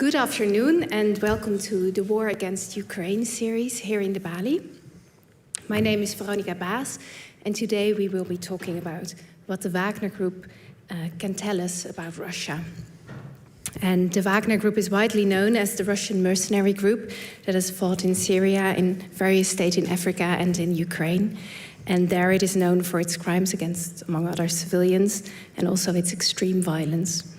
Good afternoon and welcome to the War Against Ukraine series here in the Balie. My name is Veronica Baas and today we will be talking about what the Wagner Group can tell us about Russia. And the Wagner Group is widely known as the Russian mercenary group that has fought in Syria, in various states in Africa and in Ukraine. And there it is known for its crimes against, among other, civilians and also its extreme violence.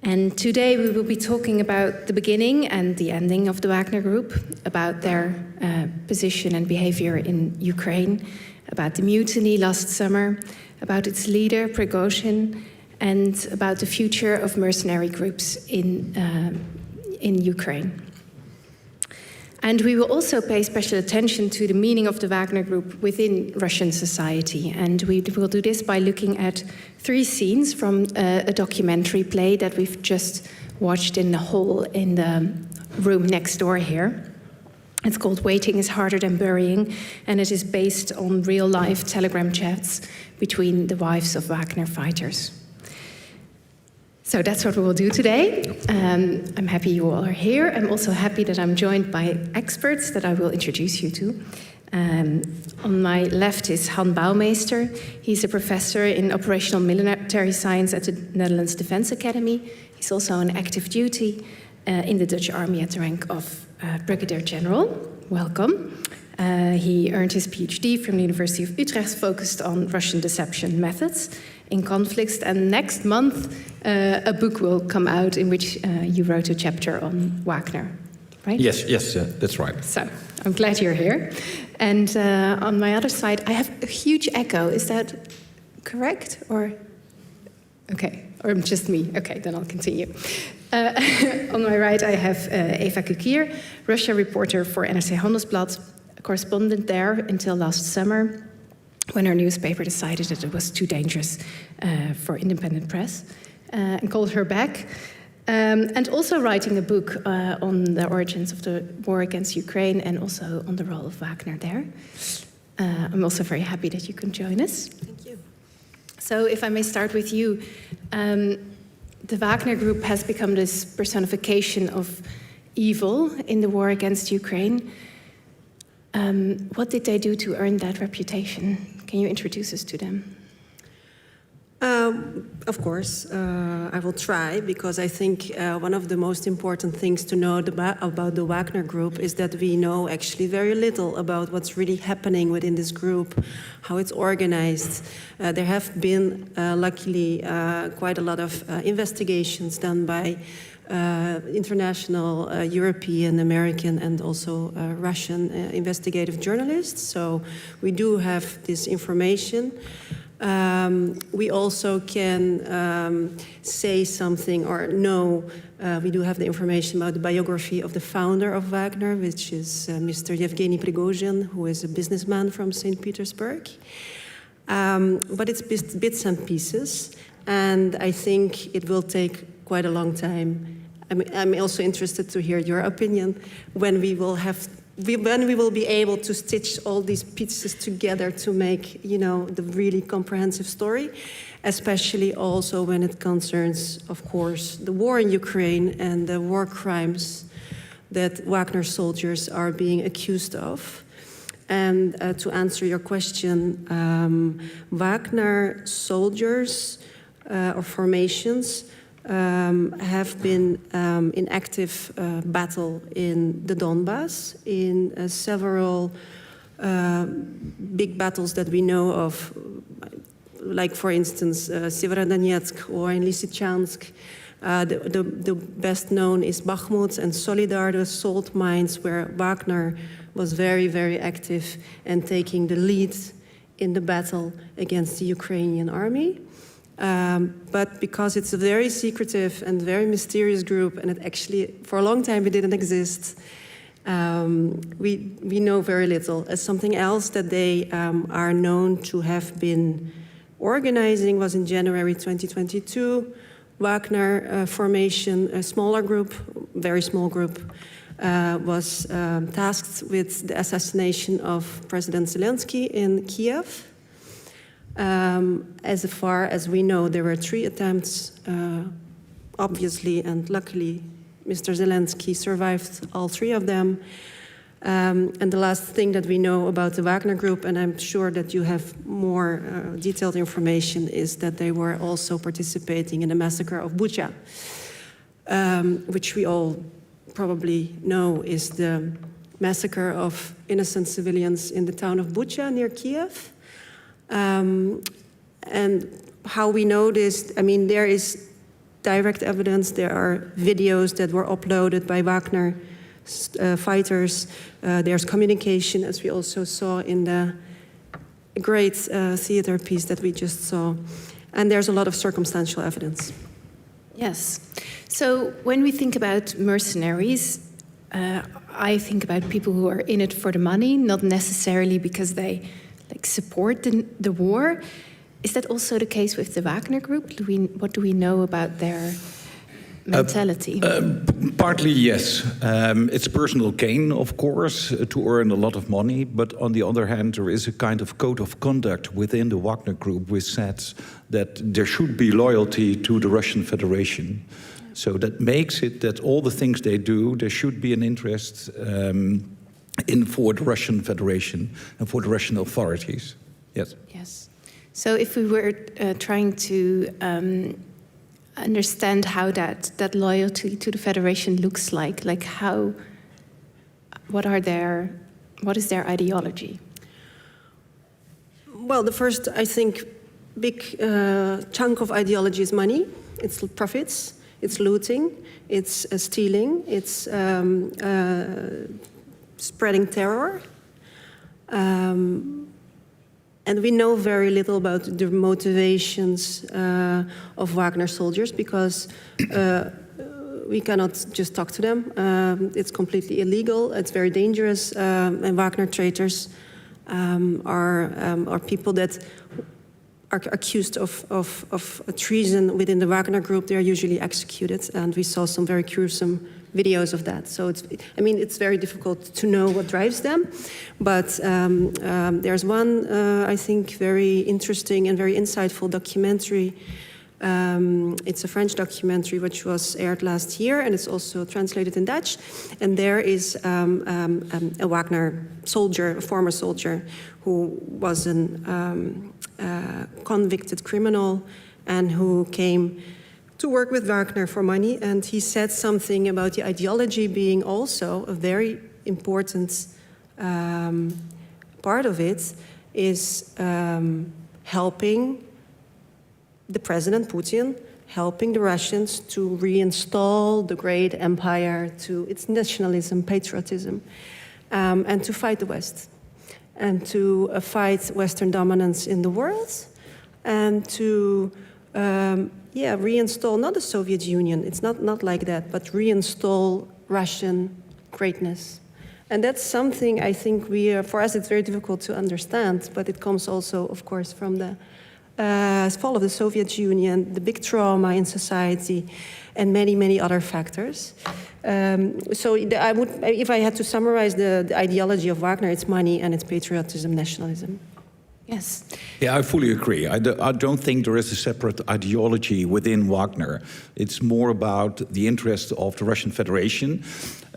And today we will be talking about the beginning and the ending of the Wagner Group, about their position and behavior in Ukraine, about the mutiny last summer, about its leader, Prigozhin, and about the future of mercenary groups in Ukraine. And we will also pay special attention to the meaning of the Wagner Group within Russian society. And we will do this by looking at 3 scenes from a documentary play that we've just watched in the hall in the room next door here. It's called Waiting is Harder Than Burying, and it is based on real-life telegram chats between the wives of Wagner fighters. So that's what we will do today. I'm happy you all are here. I'm also happy that I'm joined by experts that I will introduce you to. On my left is Han Bouwmeester. He's a professor in operational military science at the Netherlands Defense Academy. He's also on active duty in the Dutch Army at the rank of Brigadier General. Welcome. He earned his PhD from the University of Utrecht, focused on Russian deception methods in conflicts. And next month, a book will come out in which you wrote a chapter on Wagner, right? Yes, that's right. So I'm glad you're here. And on my other side, I have a huge echo. Is that correct? Or okay, or just me? Okay, then I'll continue. On my right, I have Eva Kukier, Russia reporter for NRC Handelsblad, a correspondent there until last summer, when our newspaper decided that it was too dangerous for independent press, and called her back. And also writing a book on the origins of the war against Ukraine and also on the role of Wagner there. I'm also very happy that you can join us. Thank you. So if I may start with you, the Wagner Group has become this personification of evil in the war against Ukraine. What did they do to earn that reputation? Can you introduce us to them? Of course, I will try, because I think one of the most important things to know about the Wagner Group is that we know actually very little about what's really happening within this group, how it's organized. There have been, luckily, quite a lot of investigations done by international, European, American, and also Russian investigative journalists. So we do have this information. We also can say something or know, we do have the information about the biography of the founder of Wagner, which is Mr. Yevgeny Prigozhin, who is a businessman from St. Petersburg. But it's bits and pieces, and I think it will take quite a long time. I'm also interested to hear your opinion when we will be able to stitch all these pieces together to make, the really comprehensive story, especially also when it concerns, of course, the war in Ukraine and the war crimes that Wagner soldiers are being accused of. And to answer your question, Wagner soldiers or formations have been in active battle in the Donbass, in several big battles that we know of, like, for instance, Severodonetsk or in Lysychansk. The best known is Bakhmut and Solidar, the salt mines, where Wagner was very, very active and taking the lead in the battle against the Ukrainian army. But because it's a very secretive and very mysterious group, and it actually, for a long time, it didn't exist, we know very little. Something else that they are known to have been organizing was in January 2022, Wagner formation, a smaller group, very small group, was tasked with the assassination of President Zelensky in Kiev. As far as we know, there were 3 attempts, obviously and luckily Mr. Zelensky survived all 3 of them. And the last thing that we know about the Wagner Group, and I'm sure that you have more detailed information, is that they were also participating in the massacre of Bucha, which we all probably know is the massacre of innocent civilians in the town of Bucha near Kiev. And how we know this, I mean, there is direct evidence. There are videos that were uploaded by Wagner fighters. There's communication, as we also saw in the great theater piece that we just saw. And there's a lot of circumstantial evidence. Yes. So when we think about mercenaries, I think about people who are in it for the money, not necessarily because they support the war. Is that also the case with the Wagner Group? What do we know about their mentality? Partly, yes. It's personal gain, of course, to earn a lot of money. But on the other hand, there is a kind of code of conduct within the Wagner Group which says that there should be loyalty to the Russian Federation. So that makes it that all the things they do, there should be an interest for the Russian Federation and for the Russian authorities. Yes. Yes. So if we were trying to understand how that loyalty to the Federation looks like what is their ideology? Well, the first, I think, big chunk of ideology is money. It's profits, it's looting, it's stealing, it's spreading terror. And we know very little about the motivations of Wagner soldiers because we cannot just talk to them. It's completely illegal. It's very dangerous. And Wagner traitors are people that are accused of treason within the Wagner Group. They are usually executed, and we saw some very gruesome videos of that. So it's very difficult to know what drives them. But there's one, I think, very interesting and very insightful documentary. It's a French documentary which was aired last year, and it's also translated in Dutch. And there is a Wagner soldier, a former soldier, who was a convicted criminal and who came to work with Wagner for money, and he said something about the ideology being also a very important part of it is helping the President Putin, helping the Russians to reinstall the great empire to its nationalism, patriotism, and to fight the West, and to fight Western dominance in the world, and to reinstall not the Soviet Union, it's not like that, but reinstall Russian greatness. And that's something I think for us it's very difficult to understand, but it comes also, of course, from the fall of the Soviet Union, the big trauma in society, and many, many other factors. So if I had to summarize the ideology of Wagner, it's money and it's patriotism, nationalism. Yes. Yeah, I fully agree. I don't think there is a separate ideology within Wagner. It's more about the interest of the Russian Federation.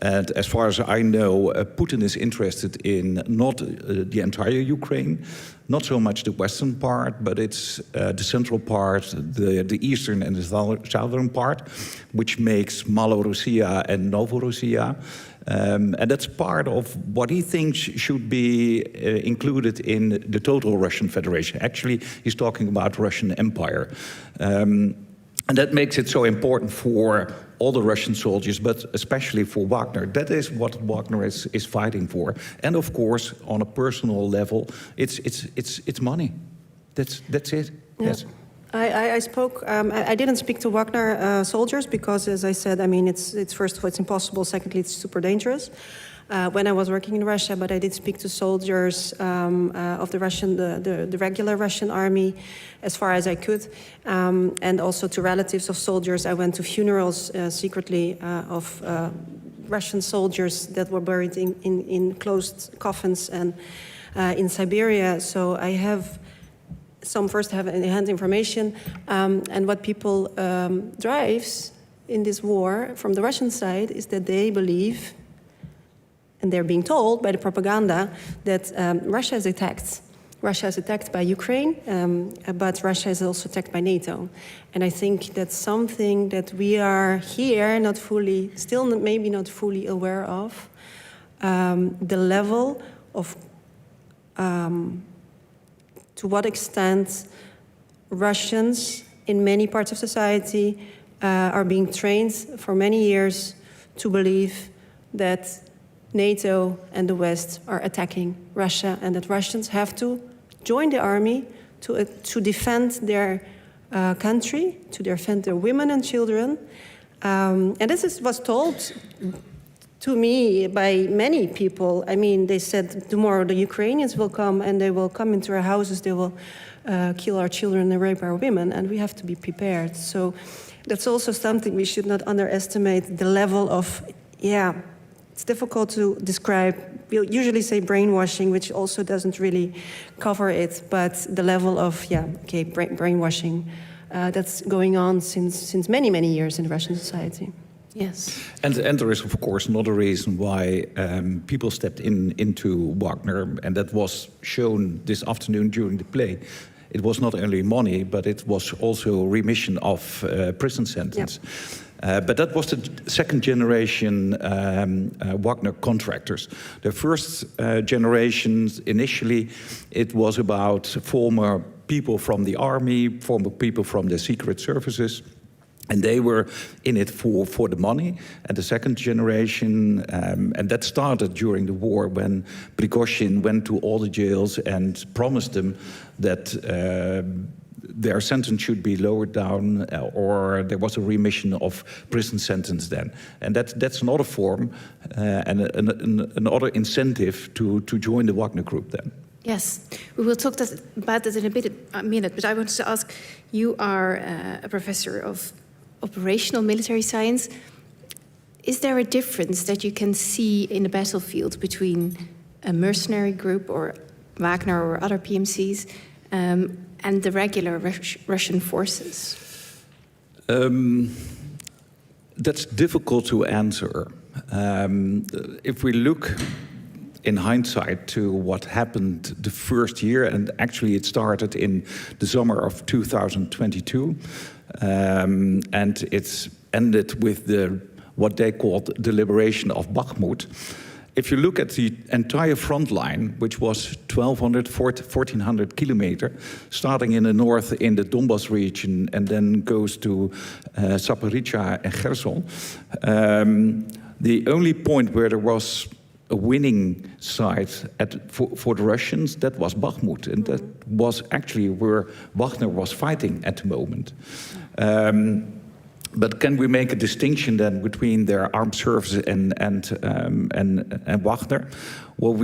And as far as I know, Putin is interested in not the entire Ukraine, not so much the western part, but it's the central part, the eastern and the southern part, which makes Malorussia and Novorossiya. And that's part of what he thinks should be included in the total Russian Federation. Actually, he's talking about Russian Empire. And that makes it so important for all the Russian soldiers, but especially for Wagner. That is what Wagner is fighting for. And of course, on a personal level, it's money. That's it. Yeah. Yes. I spoke. I didn't speak to Wagner soldiers because, as I said, I mean, it's first of all, it's impossible. Secondly, it's super dangerous. When I was working in Russia, but I did speak to soldiers of the Russian, the regular Russian army, as far as I could, and also to relatives of soldiers. I went to funerals secretly of Russian soldiers that were buried in closed coffins and in Siberia. So I have some first-hand information, and what people drives in this war from the Russian side is that they believe, and they're being told by the propaganda, that Russia is attacked. Russia is attacked by Ukraine, but Russia is also attacked by NATO. And I think that's something that we are here not fully, still maybe not fully aware of, the level of to what extent Russians in many parts of society are being trained for many years to believe that NATO and the West are attacking Russia and that Russians have to join the army to defend their country, to defend their women and children. And this was told to me by many people. I mean, they said tomorrow the Ukrainians will come and they will come into our houses, they will kill our children and rape our women, and we have to be prepared. So that's also something we should not underestimate, the level of, it's difficult to describe. We'll usually say brainwashing, which also doesn't really cover it, but the level of, brainwashing that's going on since many, many years in Russian society. Yes. And there is, of course, another reason why people stepped into Wagner, and that was shown this afternoon during the play. It was not only money, but it was also remission of prison sentence. Yep. But that was the second generation Wagner contractors. The first generations, initially, it was about former people from the army, former people from the secret services. And they were in it for the money. And the second generation, and that started during the war when Prigozhin went to all the jails and promised them that their sentence should be lowered down, or there was a remission of prison sentence then. And that's another form and another incentive to join the Wagner Group then. Yes, we will talk about that in a minute, but I want to ask, you are a professor of operational military science. Is there a difference that you can see in the battlefield between a mercenary group or Wagner or other PMCs and the regular Russian forces? That's difficult to answer. If we look in hindsight to what happened the first year, and actually it started in the summer of 2022, and it's ended with what they called the liberation of Bakhmut. If you look at the entire front line, which was 1,400 kilometers, starting in the north in the Donbas region and then goes to Zaporizhzhia and Kherson, the only point where there was a winning side for the Russians, that was Bakhmut, and that was actually where Wagner was fighting at the moment. But can we make a distinction then between their armed services and Wagner? Well,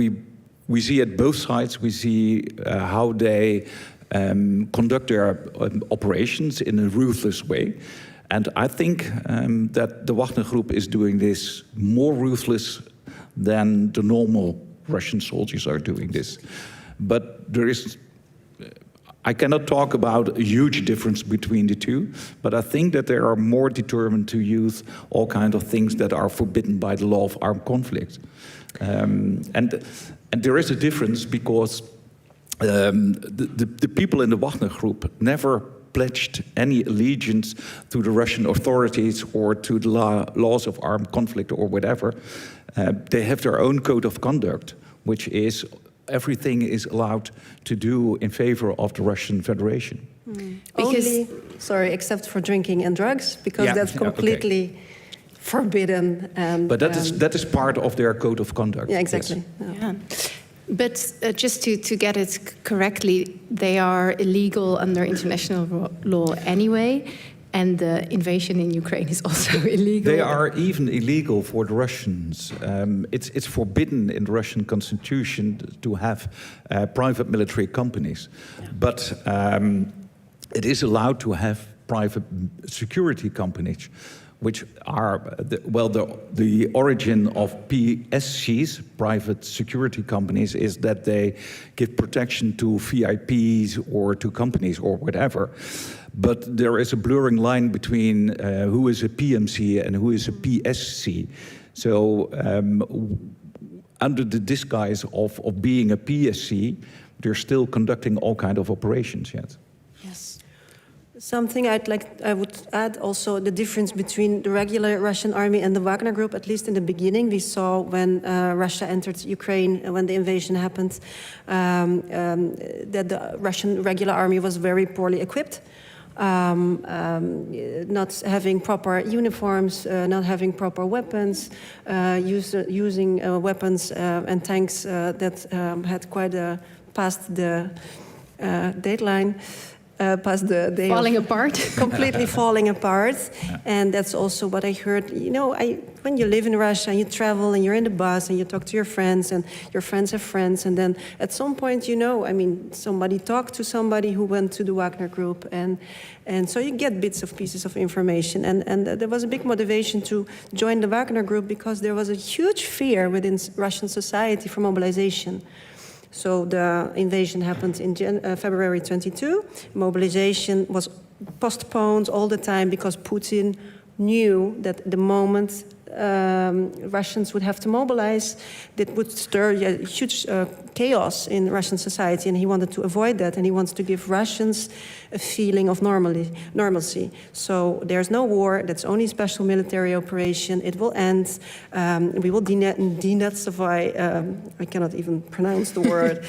we see at both sides. We see how they conduct their operations in a ruthless way. And I think that the Wagner Group is doing this more ruthless than the normal Russian soldiers are doing this. But there is, I cannot talk about a huge difference between the two, but I think that they are more determined to use all kinds of things that are forbidden by the law of armed conflict. And there is a difference because the people in the Wagner Group never pledged any allegiance to the Russian authorities or to the laws of armed conflict or whatever. They have their own code of conduct, which is everything is allowed to do in favor of the Russian Federation. Only, except for drinking and drugs, because that's completely forbidden. And, but that is part of their code of conduct. Yeah, exactly. Yes. Yeah. But just to get it correctly, they are illegal under international law anyway, and the invasion in Ukraine is also illegal. They are even illegal for the Russians. It's forbidden in the Russian constitution to have private military companies. Yeah. But it is allowed to have private security companies, which are, the origin of PSCs, private security companies, is that they give protection to VIPs or to companies or whatever. But there is a blurring line between who is a PMC and who is a PSC. So under the disguise of being a PSC, they're still conducting all kind of operations yet. Yes. Something I would add also the difference between the regular Russian army and the Wagner Group, at least in the beginning. We saw when Russia entered Ukraine, when the invasion happened, that the Russian regular army was very poorly equipped. Not having proper uniforms, not having proper weapons, using weapons and tanks that had quite past the deadline. Past the day falling apart. Completely falling apart. And that's also what I heard. You know, when you live in Russia and you travel and you're in the bus and you talk to your friends and your friends have friends, and then at some point, you know, I mean, somebody talked to somebody who went to the Wagner Group, and so you get bits of pieces of information. And there was a big motivation to join the Wagner Group because there was a huge fear within Russian society for mobilization. So the invasion happened in February 22. Mobilization was postponed all the time because Putin knew that the moment Russians would have to mobilize, that would stir a huge chaos in Russian society, and he wanted to avoid that, and he wants to give Russians a feeling of normalcy. So there's no war, that's only special military operation, it will end, we will denazify, I cannot even pronounce the word,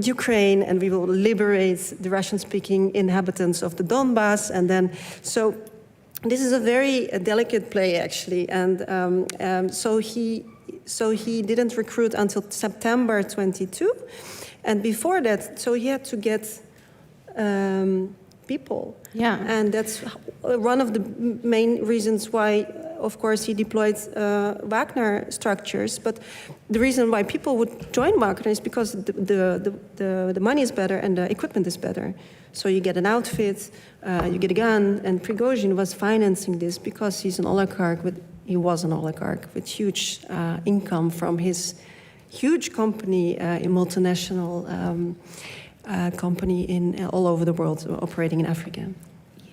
Ukraine, and we will liberate the Russian-speaking inhabitants of the Donbass, and then, so this is a very delicate play, actually, and so he didn't recruit until September 22, and before that, so he had to get people. Yeah. And that's one of the main reasons why, of course, he deployed Wagner structures. But the reason why people would join Wagner is because the money is better and the equipment is better. So you get an outfit, you get a gun, and Prigozhin was financing this because he was an oligarch with huge income from his huge company, a multinational company all over the world, operating in Africa.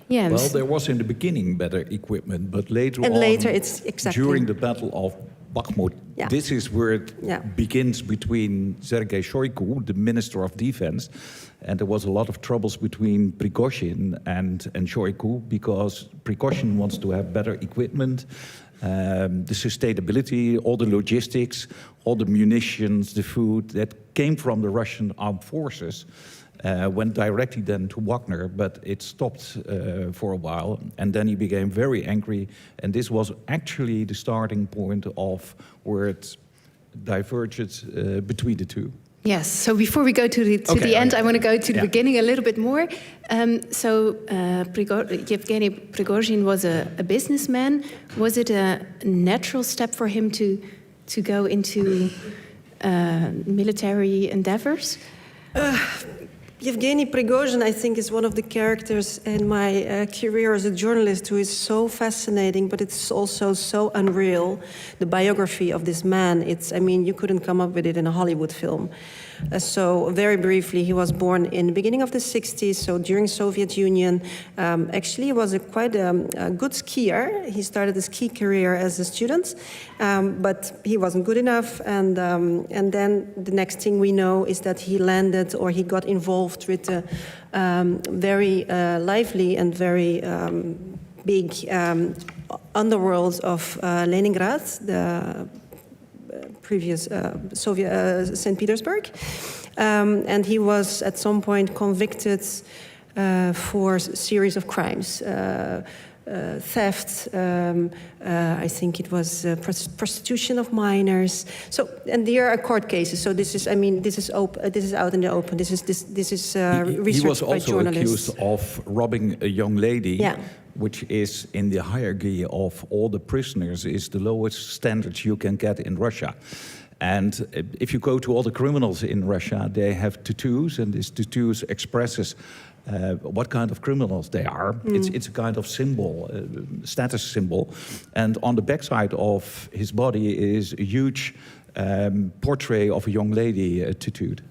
Yeah. Well, there was in the beginning better equipment, but later it's exactly during the Battle of Bakhmut, this is where it begins between Sergei Shoigu, the Minister of Defense, and there was a lot of troubles between Prigozhin and Shoigu because Prigozhin wants to have better equipment, the sustainability, all the logistics, all the munitions, the food that came from the Russian armed forces. Went directly then to Wagner, but it stopped for a while, and then he became very angry, and this was actually the starting point of where it diverged between the two. Yes, so before we go to the end, I want to go to the beginning a little bit more. Yevgeny Prigozhin was a businessman. Was it a natural step for him to go into military endeavors? Yevgeny Prigozhin, I think, is one of the characters in my career as a journalist who is so fascinating, but it's also so unreal. The biography of this man, you couldn't come up with it in a Hollywood film. So very briefly, he was born in the beginning of the 60s, so during Soviet Union. Actually, he was quite a good skier. He started his ski career as a student, but he wasn't good enough. And then the next thing we know is that he landed, or he got involved with the very lively and very big underworld of Leningrad, the previous Soviet St. Petersburg, and he was at some point convicted for a series of crimes, theft. I think it was prostitution of minors. So, and there are court cases. So this is, this is open. This is out in the open. This is researched by journalists. He was also accused of robbing a young lady. Yeah. Which is in the hierarchy of all the prisoners, is the lowest standards you can get in Russia. And if you go to all the criminals in Russia, they have tattoos, and these tattoos expresses what kind of criminals they are. It's a kind of symbol, status symbol. And on the backside of his body is a huge portrait of a young lady tattooed.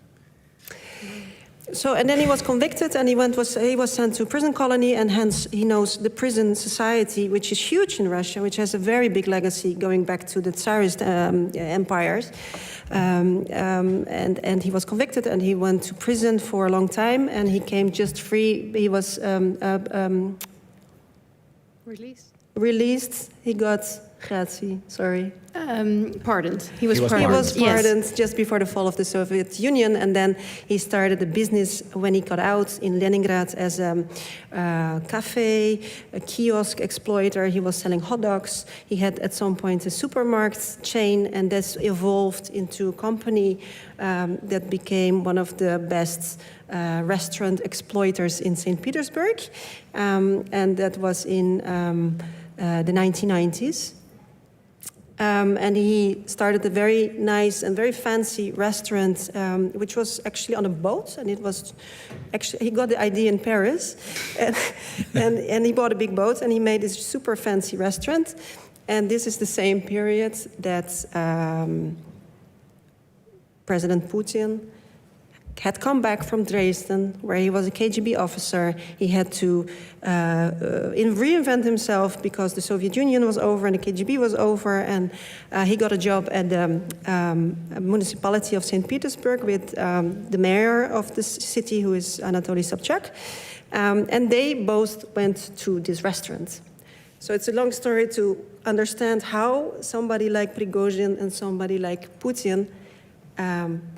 So, and then he was convicted, and he was sent to a prison colony, and hence he knows the prison society, which is huge in Russia, which has a very big legacy going back to the Tsarist empires. And he was convicted, and he went to prison for a long time, and he came just free. He was released. He got gratie, sorry. Pardoned. He was He was pardoned Yes. just before the fall of the Soviet Union, and then he started a business when he got out in Leningrad as a cafe, a kiosk exploiter. He was selling hot dogs. He had at some point a supermarket chain, and that's evolved into a company that became one of the best restaurant exploiters in St. Petersburg, and that was in the 1990s. And he started a very nice and very fancy restaurant, which was actually on a boat. And it was actually, he got the idea in Paris. And he bought a big boat, and he made this super fancy restaurant. And this is the same period that President Putin had come back from Dresden, where he was a KGB officer. He had to reinvent himself because the Soviet Union was over and the KGB was over, and he got a job at the municipality of St. Petersburg with the mayor of the city, who is Anatoly Sobchak, and they both went to this restaurant. So it's a long story to understand how somebody like Prigozhin and somebody like Putin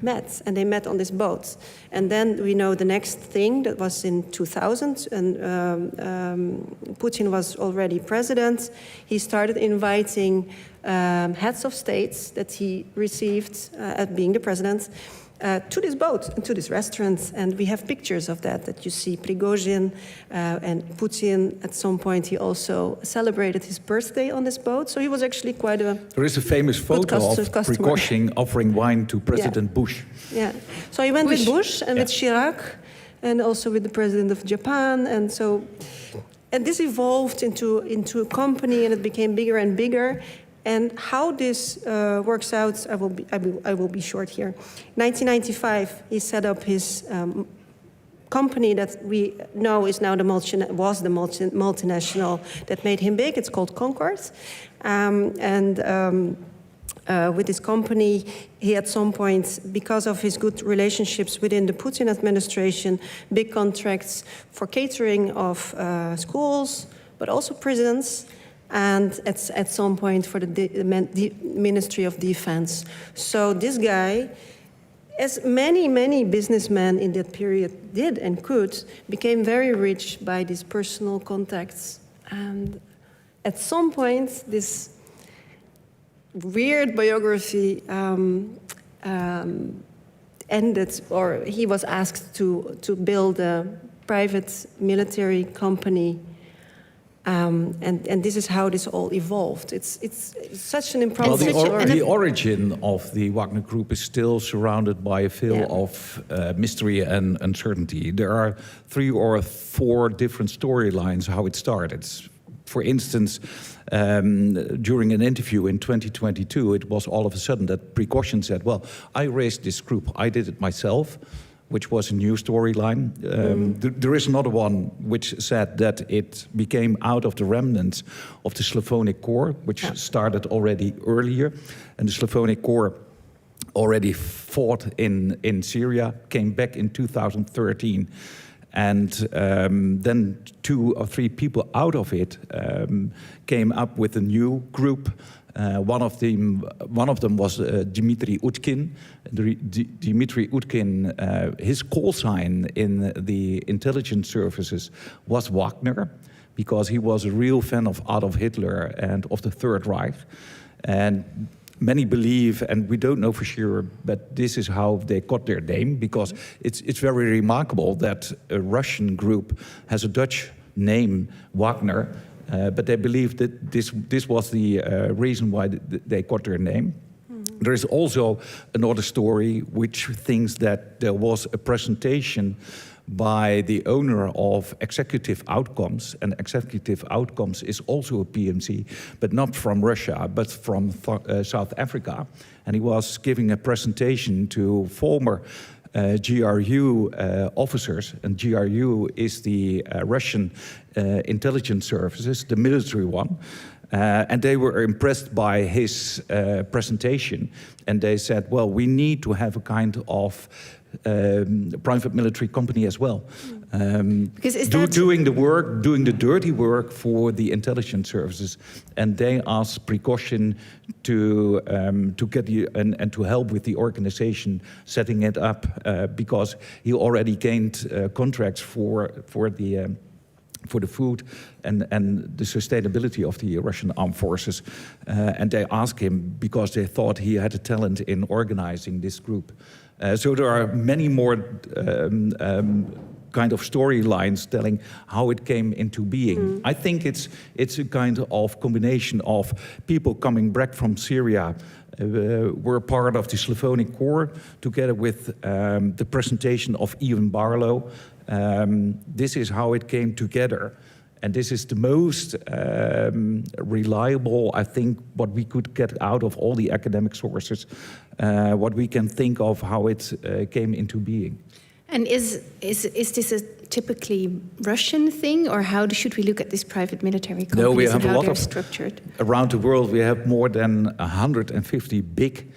met, and they met on this boat. And then we know the next thing, that was in 2000, and Putin was already president. He started inviting heads of states that he received at being the president to this boat and to this restaurant. And we have pictures of that you see Prigozhin and Putin. At some point, he also celebrated his birthday on this boat. So he was actually quite a... There is a famous photo of Prigozhin offering wine to President Bush. Yeah. So he went with Bush and with Chirac, and also with the president of Japan. And so, and this evolved into a company, and it became bigger and bigger. And how this works out, I will be short here. 1995, he set up his company that we know is now the multinational that made him big. It's called Concord. With this company, he at some point, because of his good relationships within the Putin administration, big contracts for catering of schools, but also prisons, and at some point for the Ministry of Defense. So this guy, as many businessmen in that period did and could, became very rich by these personal contacts. And at some point, this weird biography ended, or he was asked to build a private military company. And this is how this all evolved. It's such an impressive story. The origin of the Wagner Group is still surrounded by a veil of mystery and uncertainty. There are 3 or 4 different storylines how it started. For instance, during an interview in 2022, it was all of a sudden that Prigozhin said, well, I raised this group, I did it myself, which was a new storyline. There is another one which said that it became out of the remnants of the Slavonic Corps, which started already earlier. And the Slavonic Corps already fought in Syria, came back in 2013. And then 2 or 3 people out of it came up with a new group. One of them was Dmitry Utkin. Dmitry Utkin, his call sign in the intelligence services was Wagner, because he was a real fan of Adolf Hitler and of the Third Reich. And many believe, and we don't know for sure, but this is how they got their name, because it's very remarkable that a Russian group has a Dutch name, Wagner, but they believe that this was the reason why they got their name. There is also another story which thinks that there was a presentation by the owner of Executive Outcomes, and Executive Outcomes is also a PMC, but not from Russia, but from South Africa. And he was giving a presentation to former GRU officers, and GRU is the Russian intelligence services, the military one. And they were impressed by his presentation, and they said, well, we need to have a kind of private military company as well. Because doing the work, doing the dirty work for the intelligence services. And they asked Prigozhin to get and to help with the organization, setting it up, because he already gained contracts for the food and the sustainability of the Russian armed forces. And they asked him because they thought he had a talent in organizing this group. So there are many more kind of storylines telling how it came into being. I think it's a kind of combination of people coming back from Syria, were part of the Slavonic Corps, together with the presentation of Ivan Barlow. This is how it came together. And this is the most reliable, I think, what we could get out of all the academic sources, what we can think of how it came into being. And is this a typically Russian thing, or how should we look at these private military companies? No, we have and how a lot they're of structured? Around the world, we have more than 150 big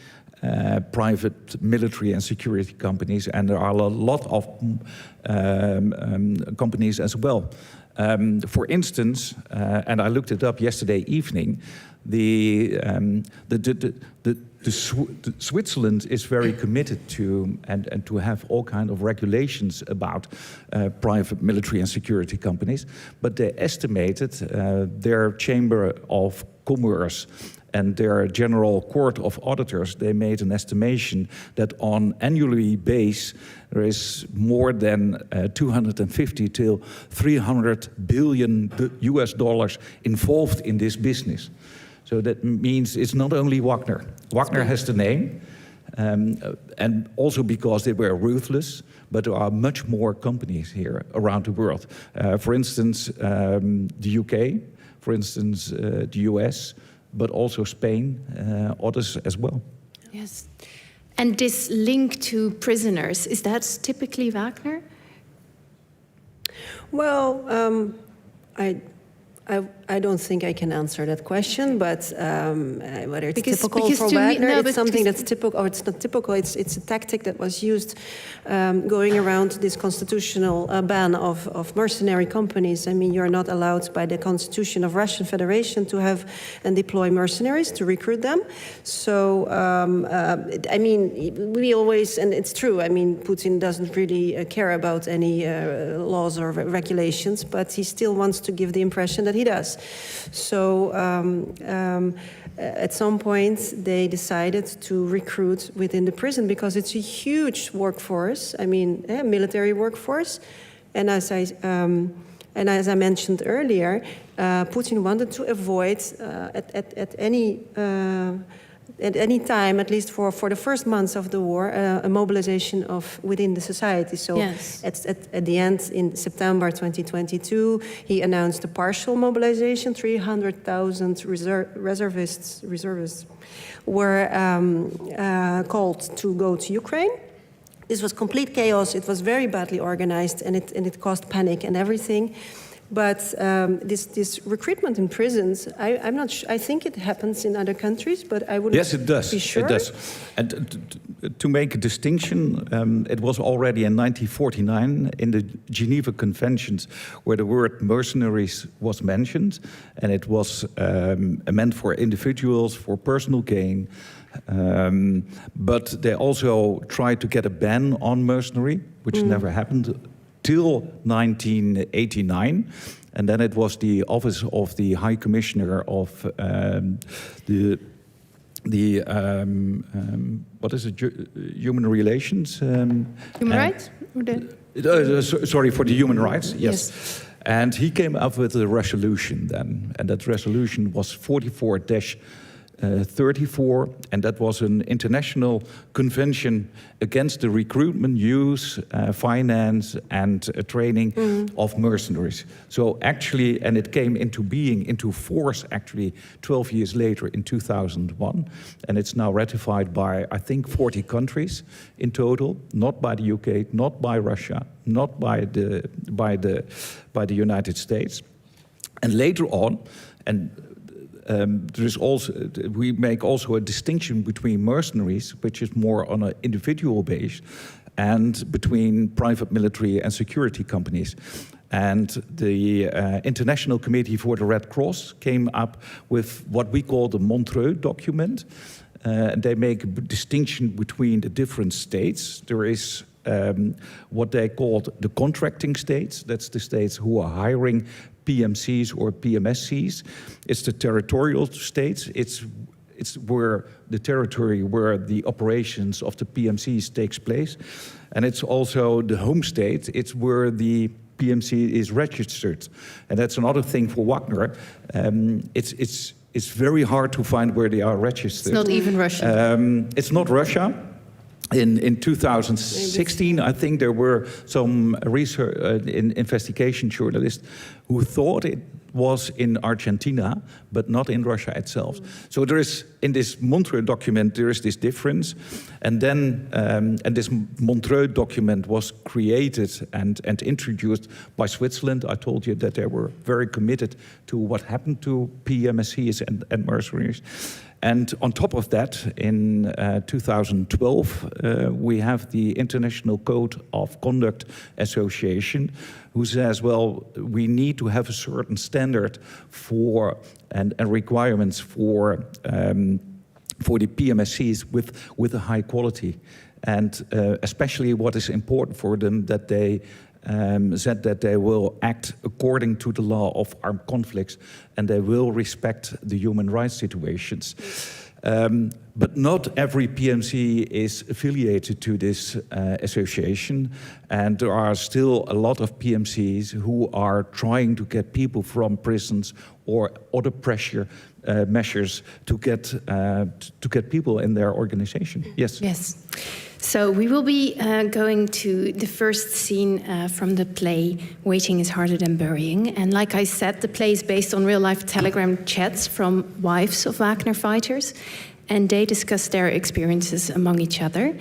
private military and security companies, and there are a lot of companies as well. For instance, and I looked it up yesterday evening, Switzerland is very committed to and to have all kind of regulations about private military and security companies, but they estimated their Chamber of Commerce and their General Court of Auditors, they made an estimation that on annually base, there is more than 250 till 300 billion US dollars involved in this business. So that means it's not only Wagner. Wagner has the name, and also because they were ruthless, but there are much more companies here around the world. For instance, the UK, for instance, the US, but also Spain, others as well. Yes. And this link to prisoners, is that typically Wagner? Well, I don't think I can answer that question, but whether it's typical for Wagner, it's something that's typical, or it's not typical. It's a tactic that was used going around this constitutional ban of mercenary companies. I mean, you're not allowed by the Constitution of Russian Federation to have and deploy mercenaries, to recruit them. So, I mean, we always, and it's true, I mean, Putin doesn't really care about any laws or regulations, but he still wants to give the impression that he does. So at some point they decided to recruit within the prison because it's a huge workforce, I mean, military workforce. And as I mentioned earlier, Putin wanted to avoid at any time, at least for the first months of the war, a mobilization of within the society. So yes. at the end, in September 2022, he announced a partial mobilization. 300,000 reservists were called to go to Ukraine. This was complete chaos. It was very badly organized, and it caused panic and everything. But this recruitment in prisons, I'm not sure. I think it happens in other countries, but I wouldn't Yes, it does. be sure. It does. And to make a distinction, it was already in 1949 in the Geneva Conventions where the word mercenaries was mentioned, and it was meant for individuals, for personal gain. But they also tried to get a ban on mercenary, which never happened till 1989, and then it was the office of the High Commissioner of what is it? Human relations. Human rights? Sorry, for the human rights. Yes. And he came up with a resolution then, and that resolution was 44-. 34, and that was an international convention against the recruitment, use, finance, and training of mercenaries. So actually, and it came into being, into force actually 12 years later in 2001, and it's now ratified by, I think, 40 countries in total, not by the UK, not by Russia, not by the United States. And later on, and there is also, we make also a distinction between mercenaries, which is more on an individual base, and between private military and security companies. And the International Committee for the Red Cross came up with what we call the Montreux document. And they make a distinction between the different states. There is what they called the contracting states. That's the states who are hiring PMCs or PMSCs. It's the territorial states. It's where the territory where the operations of the PMCs takes place. And it's also the home state. It's where the PMC is registered. And that's another thing for Wagner. It's very hard to find where they are registered. It's not even Russia. It's not Russia. In 2016, I think there were some research, investigation journalists who thought it was in Argentina, but not in Russia itself. So there is, in this Montreux document, there is this difference. And then, and this Montreux document was created and introduced by Switzerland. I told you that they were very committed to what happened to PMSCs and mercenaries. And on top of that, in 2012, we have the International Code of Conduct Association, who says, well, we need to have a certain standard for and requirements for the PMSCs with a high quality, and especially what is important for them, that they said that they will act according to the law of armed conflicts and they will respect the human rights situations. But not every PMC is affiliated to this association, and there are still a lot of PMCs who are trying to get people from prisons or other pressure measures to get people in their organization. Yes. Yes. So we will be going to the first scene from the play, Waiting is Harder Than Burying. And like I said, the play is based on real-life Telegram chats from wives of Wagner fighters. And they discuss their experiences among each other.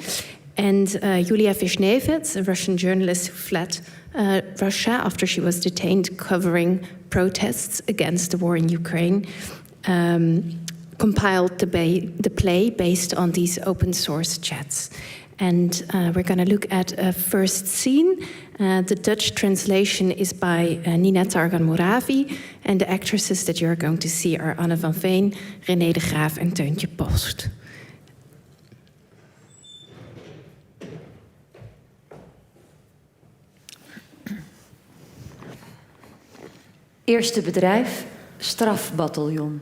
And Yulia Vishnevets, a Russian journalist who fled Russia after she was detained covering protests against the war in Ukraine, compiled the play based on these open source chats. And we're going to look at a first scene. The Dutch translation is by Nina Targan-Moravi. And the actresses that you're going to see are Anne van Veen, René de Graaf en Teuntje Post. Eerste bedrijf, strafbataljon.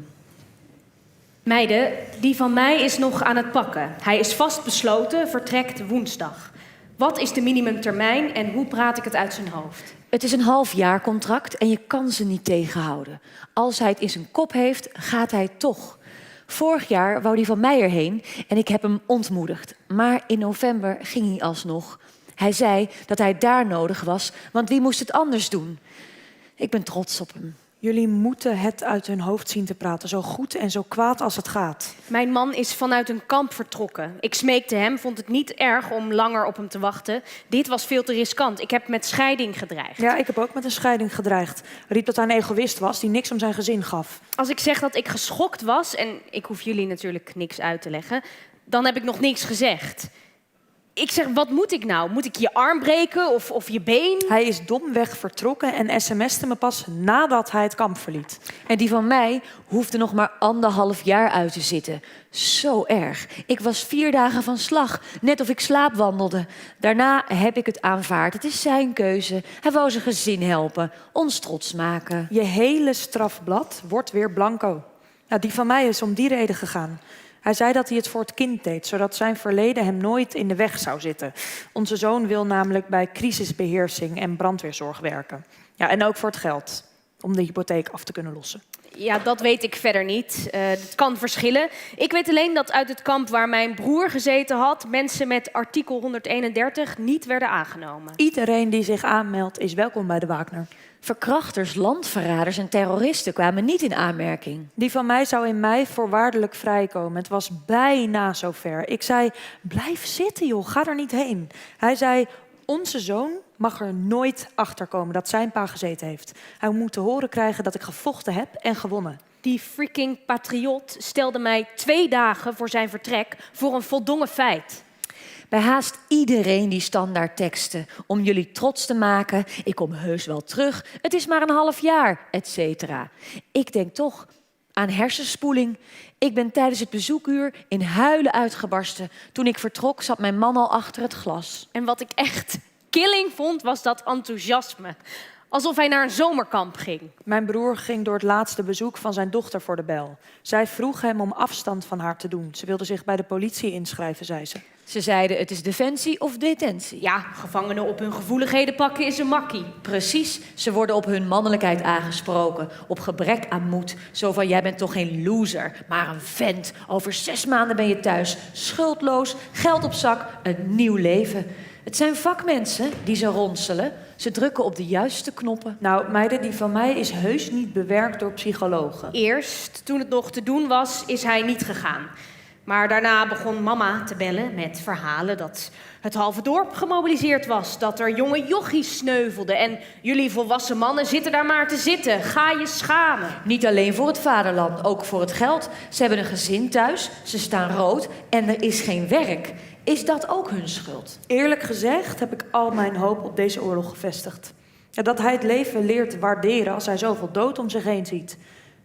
Meiden, die van mij is nog aan het pakken. Hij is vastbesloten, vertrekt woensdag. Wat is de minimumtermijn en hoe praat ik het uit zijn hoofd? Het is een halfjaarcontract en je kan ze niet tegenhouden. Als hij het in zijn kop heeft, gaat hij toch. Vorig jaar wou hij van mij erheen en ik heb hem ontmoedigd. Maar in november ging hij alsnog. Hij zei dat hij daar nodig was, want wie moest het anders doen? Ik ben trots op hem. Jullie moeten het uit hun hoofd zien te praten, zo goed en zo kwaad als het gaat. Mijn man is vanuit een kamp vertrokken. Ik smeekte hem, vond het niet erg om langer op hem te wachten. Dit was veel te riskant. Ik heb met scheiding gedreigd. Ja, ik heb ook met een scheiding gedreigd. Riep dat hij een egoïst was die niks om zijn gezin gaf. Als ik zeg dat ik geschokt was, en ik hoef jullie natuurlijk niks uit te leggen, dan heb ik nog niks gezegd. Ik zeg, wat moet ik nou? Moet ik je arm breken of je been? Hij is domweg vertrokken en sms'te me pas nadat hij het kamp verliet. En die van mij hoefde nog maar 1,5 jaar uit te zitten. Zo erg. Ik was 4 dagen van slag, net of ik slaapwandelde. Daarna heb ik het aanvaard. Het is zijn keuze. Hij wou zijn gezin helpen, ons trots maken. Je hele strafblad wordt weer blanco. Ja, die van mij is om die reden gegaan. Hij zei dat hij het voor het kind deed, zodat zijn verleden hem nooit in de weg zou zitten. Onze zoon wil namelijk bij crisisbeheersing en brandweerzorg werken. Ja, en ook voor het geld. om de hypotheek af te kunnen lossen. Ja, dat weet ik verder niet. Het kan verschillen. Ik weet alleen dat uit het kamp waar mijn broer gezeten had, mensen met artikel 131 niet werden aangenomen. Iedereen die zich aanmeldt is welkom bij de Wagner. Verkrachters, landverraders en terroristen kwamen niet in aanmerking. Die van mij zou in mei voorwaardelijk vrijkomen. Het was bijna zover. Ik zei, blijf zitten joh, ga er niet heen. Hij zei, onze zoon mag er nooit achter komen dat zijn pa gezeten heeft. Hij moet te horen krijgen dat ik gevochten heb en gewonnen. Die freaking patriot stelde mij 2 dagen voor zijn vertrek voor een voldongen feit. Bij haast iedereen die standaard teksten om jullie trots te maken. Ik kom heus wel terug, het is maar een half jaar, etc. Ik denk toch aan hersenspoeling. Ik ben tijdens het bezoekuur in huilen uitgebarsten. Toen ik vertrok zat mijn man al achter het glas. En wat ik echt killing vond, was dat enthousiasme. Alsof hij naar een zomerkamp ging. Mijn broer ging door het laatste bezoek van zijn dochter voor de bel. Zij vroeg hem om afstand van haar te doen. Ze wilde zich bij de politie inschrijven, zei ze. Ze zeiden het is defensie of detentie. Ja, gevangenen op hun gevoeligheden pakken is een makkie. Precies, ze worden op hun mannelijkheid aangesproken. Op gebrek aan moed. Zo van, jij bent toch geen loser, maar een vent. Over 6 maanden ben je thuis. Schuldloos, geld op zak, een nieuw leven. Het zijn vakmensen die ze ronselen. Ze drukken op de juiste knoppen. Nou, meiden, die van mij is heus niet bewerkt door psychologen. Eerst, toen het nog te doen was, is hij niet gegaan. Maar daarna begon mama te bellen met verhalen dat het halve dorp gemobiliseerd was. Dat er jonge jochies sneuvelden. En jullie volwassen mannen zitten daar maar te zitten. Ga je schamen. Niet alleen voor het vaderland, ook voor het geld. Ze hebben een gezin thuis, ze staan rood en er is geen werk. Is dat ook hun schuld? Eerlijk gezegd heb ik al mijn hoop op deze oorlog gevestigd. Ja, dat hij het leven leert waarderen als hij zoveel dood om zich heen ziet.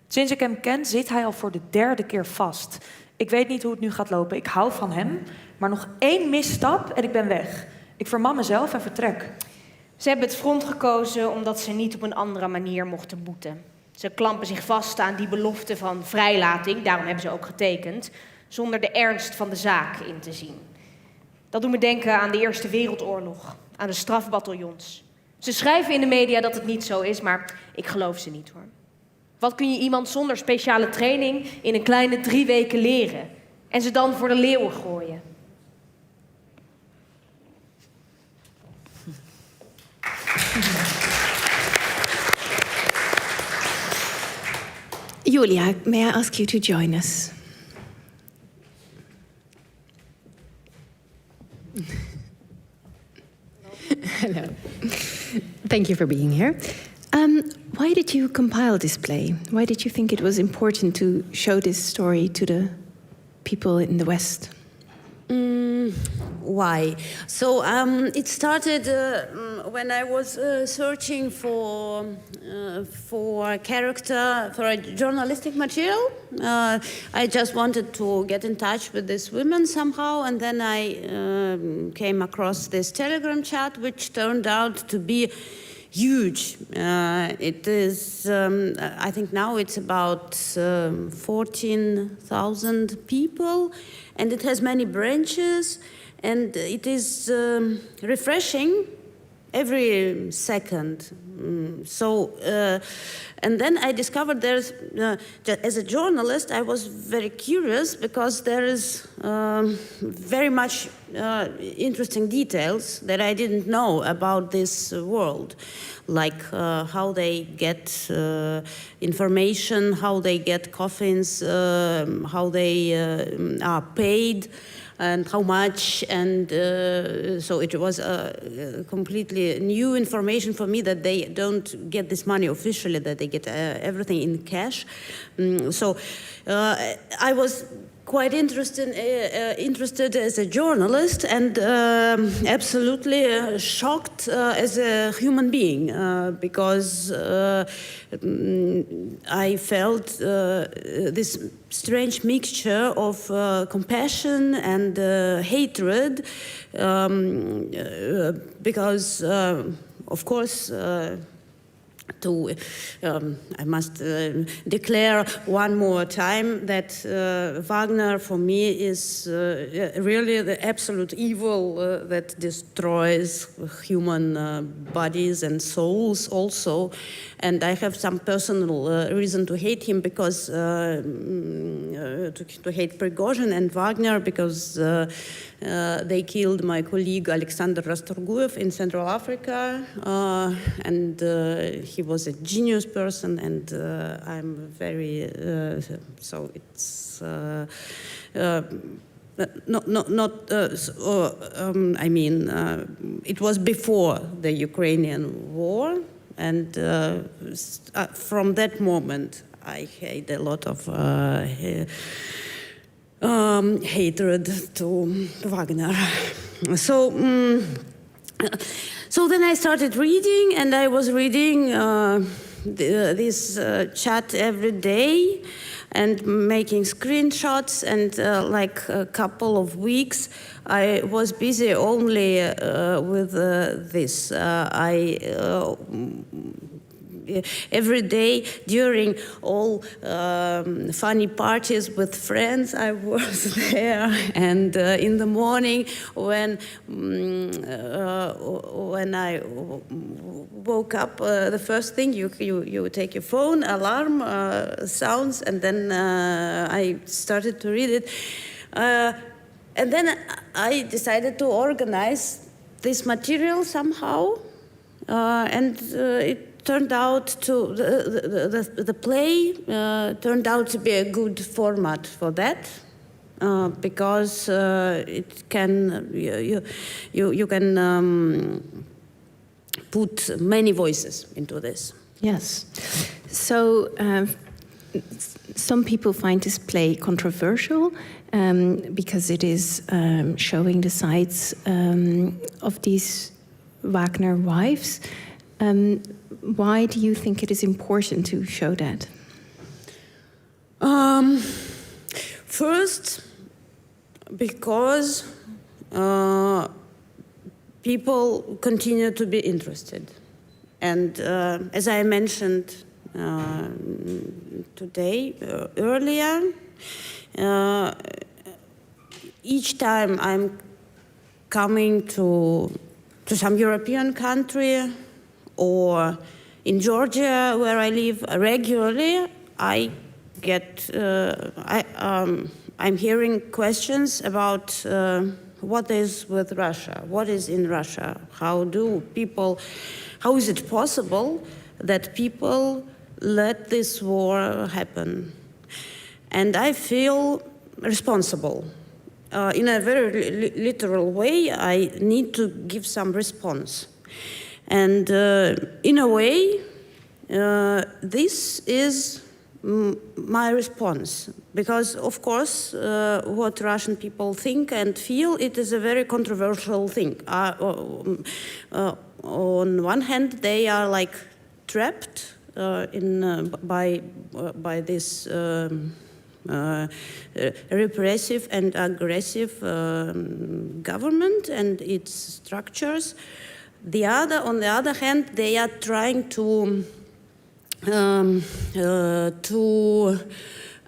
Sinds ik hem ken zit hij al voor de 3e keer vast. Ik weet niet hoe het nu gaat lopen. Ik hou van hem, maar nog 1 misstap en ik ben weg. Ik verman mezelf en vertrek. Ze hebben het front gekozen omdat ze niet op een andere manier mochten boeten. Ze klampen zich vast aan die belofte van vrijlating, daarom hebben ze ook getekend, zonder de ernst van de zaak in te zien. Dat doet me denken aan de Eerste Wereldoorlog, aan de strafbataljons. Ze schrijven in de media dat het niet zo is, maar ik geloof ze niet hoor. Wat kun je iemand zonder speciale training in een kleine 3 weken leren? En ze dan voor de leeuwen gooien? Julia, may I ask you to join us? Hello. Thank you for being here. Why did you compile this play? Why did you think it was important to show this story to the people in the West? Why? So it started when I was searching for character for a journalistic material. I just wanted to get in touch with these women somehow, and then I came across this Telegram chat, which turned out to be huge. It is, I think now it's about 14,000 people, and it has many branches, and it is refreshing every second. And then I discovered there's, as a journalist, I was very curious because there is very much interesting details that I didn't know about this world, like how they get information, how they get coffins, how they are paid, and how much, and so it was completely new information for me that they don't get this money officially, that they get everything in cash. So I was quite interested as a journalist and absolutely shocked as a human being because I felt this strange mixture of compassion and hatred because, of course, I must declare one more time that Wagner for me is really the absolute evil that destroys human bodies and souls also. And I have some personal reason to hate him because, to hate Prigozhin and Wagner because they killed my colleague Alexander Rastorguev in Central Africa, and he was a genius person, and I'm very, so it's, I mean, it was before the Ukrainian war, and from that moment I had a lot of hatred to Wagner. So then I started reading, and I was reading this chat every day and making screenshots, and like a couple of weeks I was busy only with this. Every day during all funny parties with friends, I was there. And in the morning, when I woke up, the first thing you take your phone, alarm sounds, and then I started to read it. And then I decided to organize this material somehow, and it turned out to the play turned out to be a good format for that, because it can you can put many voices into this. Yes. So some people find this play controversial because it is showing the sides of these Wagner wives. Why do you think it is important to show that? First, because people continue to be interested. And as I mentioned today, earlier, each time I'm coming to some European country, or in Georgia, where I live regularly, I get I'm hearing questions about what is with Russia, what is in Russia, how is it possible that people let this war happen? And I feel responsible. In a very literal way, I need to give some response. And in a way, this is my response, because of course what Russian people think and feel, it is a very controversial thing. On one hand, they are like trapped by this repressive and aggressive government and its structures. On the other hand, they are trying to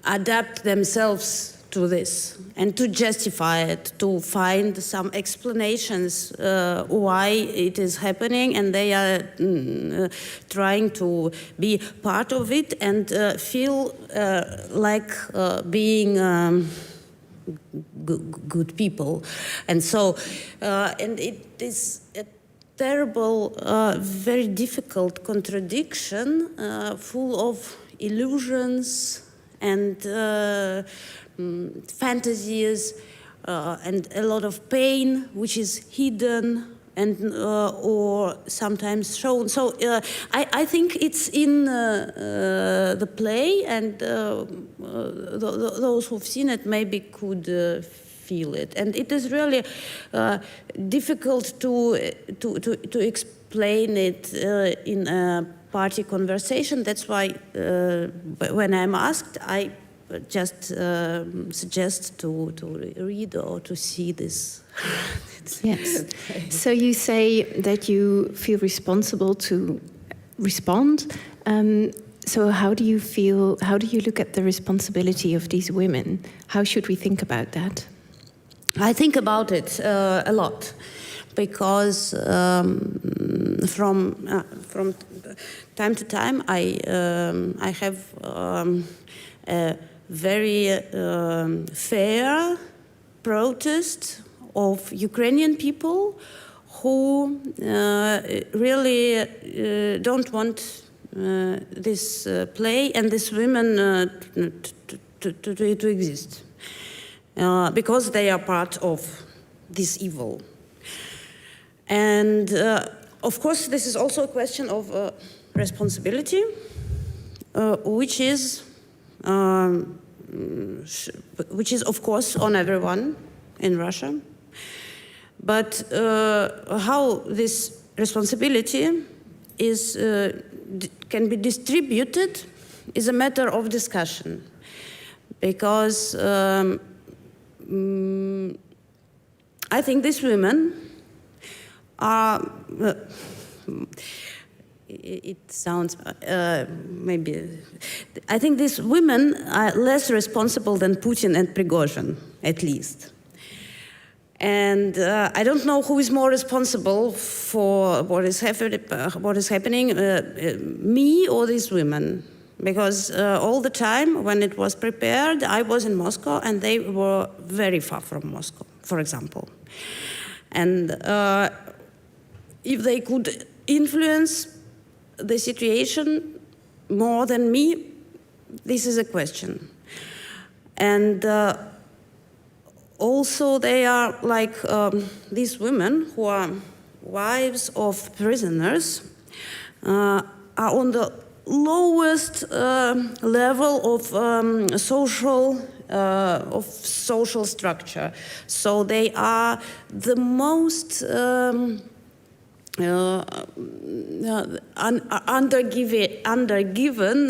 adapt themselves to this and to justify it, to find some explanations why it is happening, and they are trying to be part of it and feel like being good people. And so, and it is a terrible, very difficult contradiction, full of illusions and fantasies and a lot of pain, which is hidden and or sometimes shown. So I think it's in the play, and those who've seen it maybe could feel it. And it is really difficult to explain it in a party conversation. That's why when I'm asked, I just suggest to read or to see this. Yes. So you say that you feel responsible to respond. So how do you feel, how do you look at the responsibility of these women? How should we think about that? I think about it a lot, because from time to time I have a very fair protest of Ukrainian people who really don't want this play and these women to exist, because they are part of this evil. And of course, this is also a question of responsibility, which is of course on everyone in Russia. But how this responsibility is can be distributed is a matter of discussion, because I think these women are. It sounds maybe. I think these women are less responsible than Putin and Prigozhin, at least. And I don't know who is more responsible for what is happening, me or these women. Because all the time when it was prepared, I was in Moscow and they were very far from Moscow, for example. And if they could influence the situation more than me, this is a question. And also, they are like these women who are wives of prisoners, are on the lowest level of social structure. So they are the most undergiven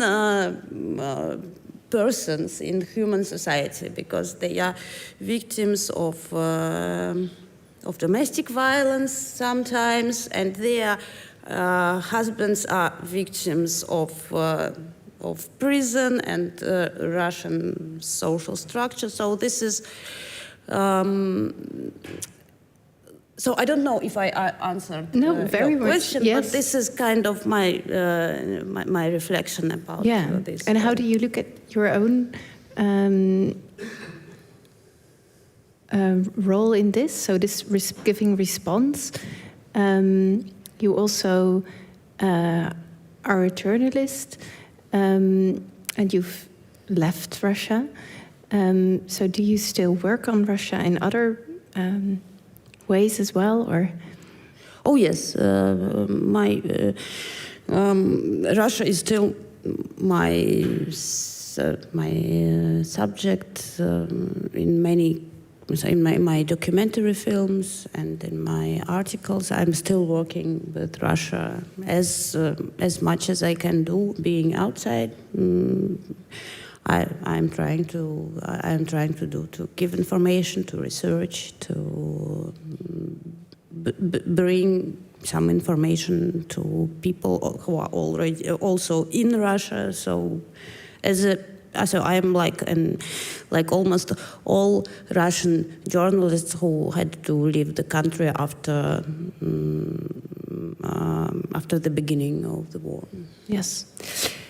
persons in human society, because they are victims of domestic violence sometimes, and their husbands are victims of prison and Russian social structure. So this is. So I don't know if I answered your question, yes. but this is kind of my my reflection about this. And how do you look at your own role in this? So this giving response. You also are a journalist, and you've left Russia. So do you still work on Russia in other ways as well, or? Oh yes, Russia is still my subject in many. In my documentary films and in my articles, I'm still working with Russia as much as I can do. Being outside, I'm trying to give information, to research, to bring some information to people who are already also in Russia. So I am like almost all Russian journalists who had to leave the country after the beginning of the war. Yes.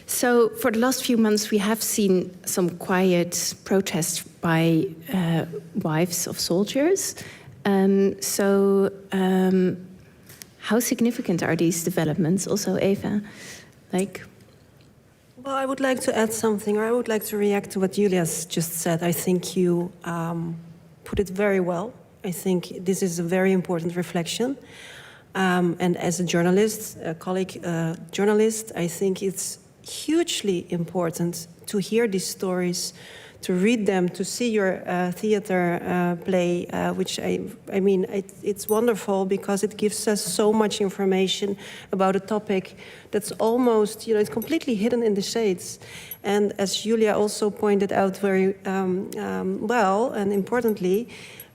So for the last few months, we have seen some quiet protests by wives of soldiers. How significant are these developments? Also, Eva, Well, I would like to add something, or I would like to react to what Julia's just said. I think you put it very well. I think this is a very important reflection. And as a journalist, a colleague journalist, I think it's hugely important to hear these stories, to read them, to see your theater play, which I mean, it's wonderful because it gives us so much information about a topic that's almost, it's completely hidden in the shades. And as Julia also pointed out very well and importantly,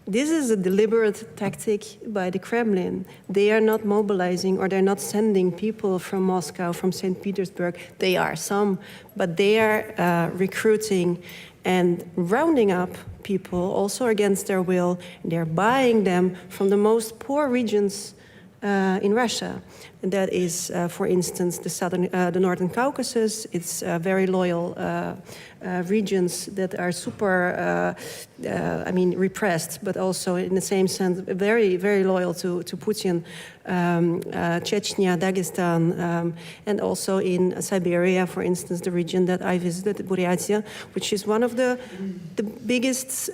this is a deliberate tactic by the Kremlin. They are not mobilizing or they're not sending people from Moscow, from St. Petersburg. They are some, but they are recruiting and rounding up people also against their will. They're buying them from the most poor regions in Russia. And that is, for instance, the Northern Caucasus. It's very loyal regions that are super, repressed, but also in the same sense, very, very loyal to Putin. Chechnya, Dagestan, and also in Siberia, for instance, the region that I visited, Buryatia, which is one of the biggest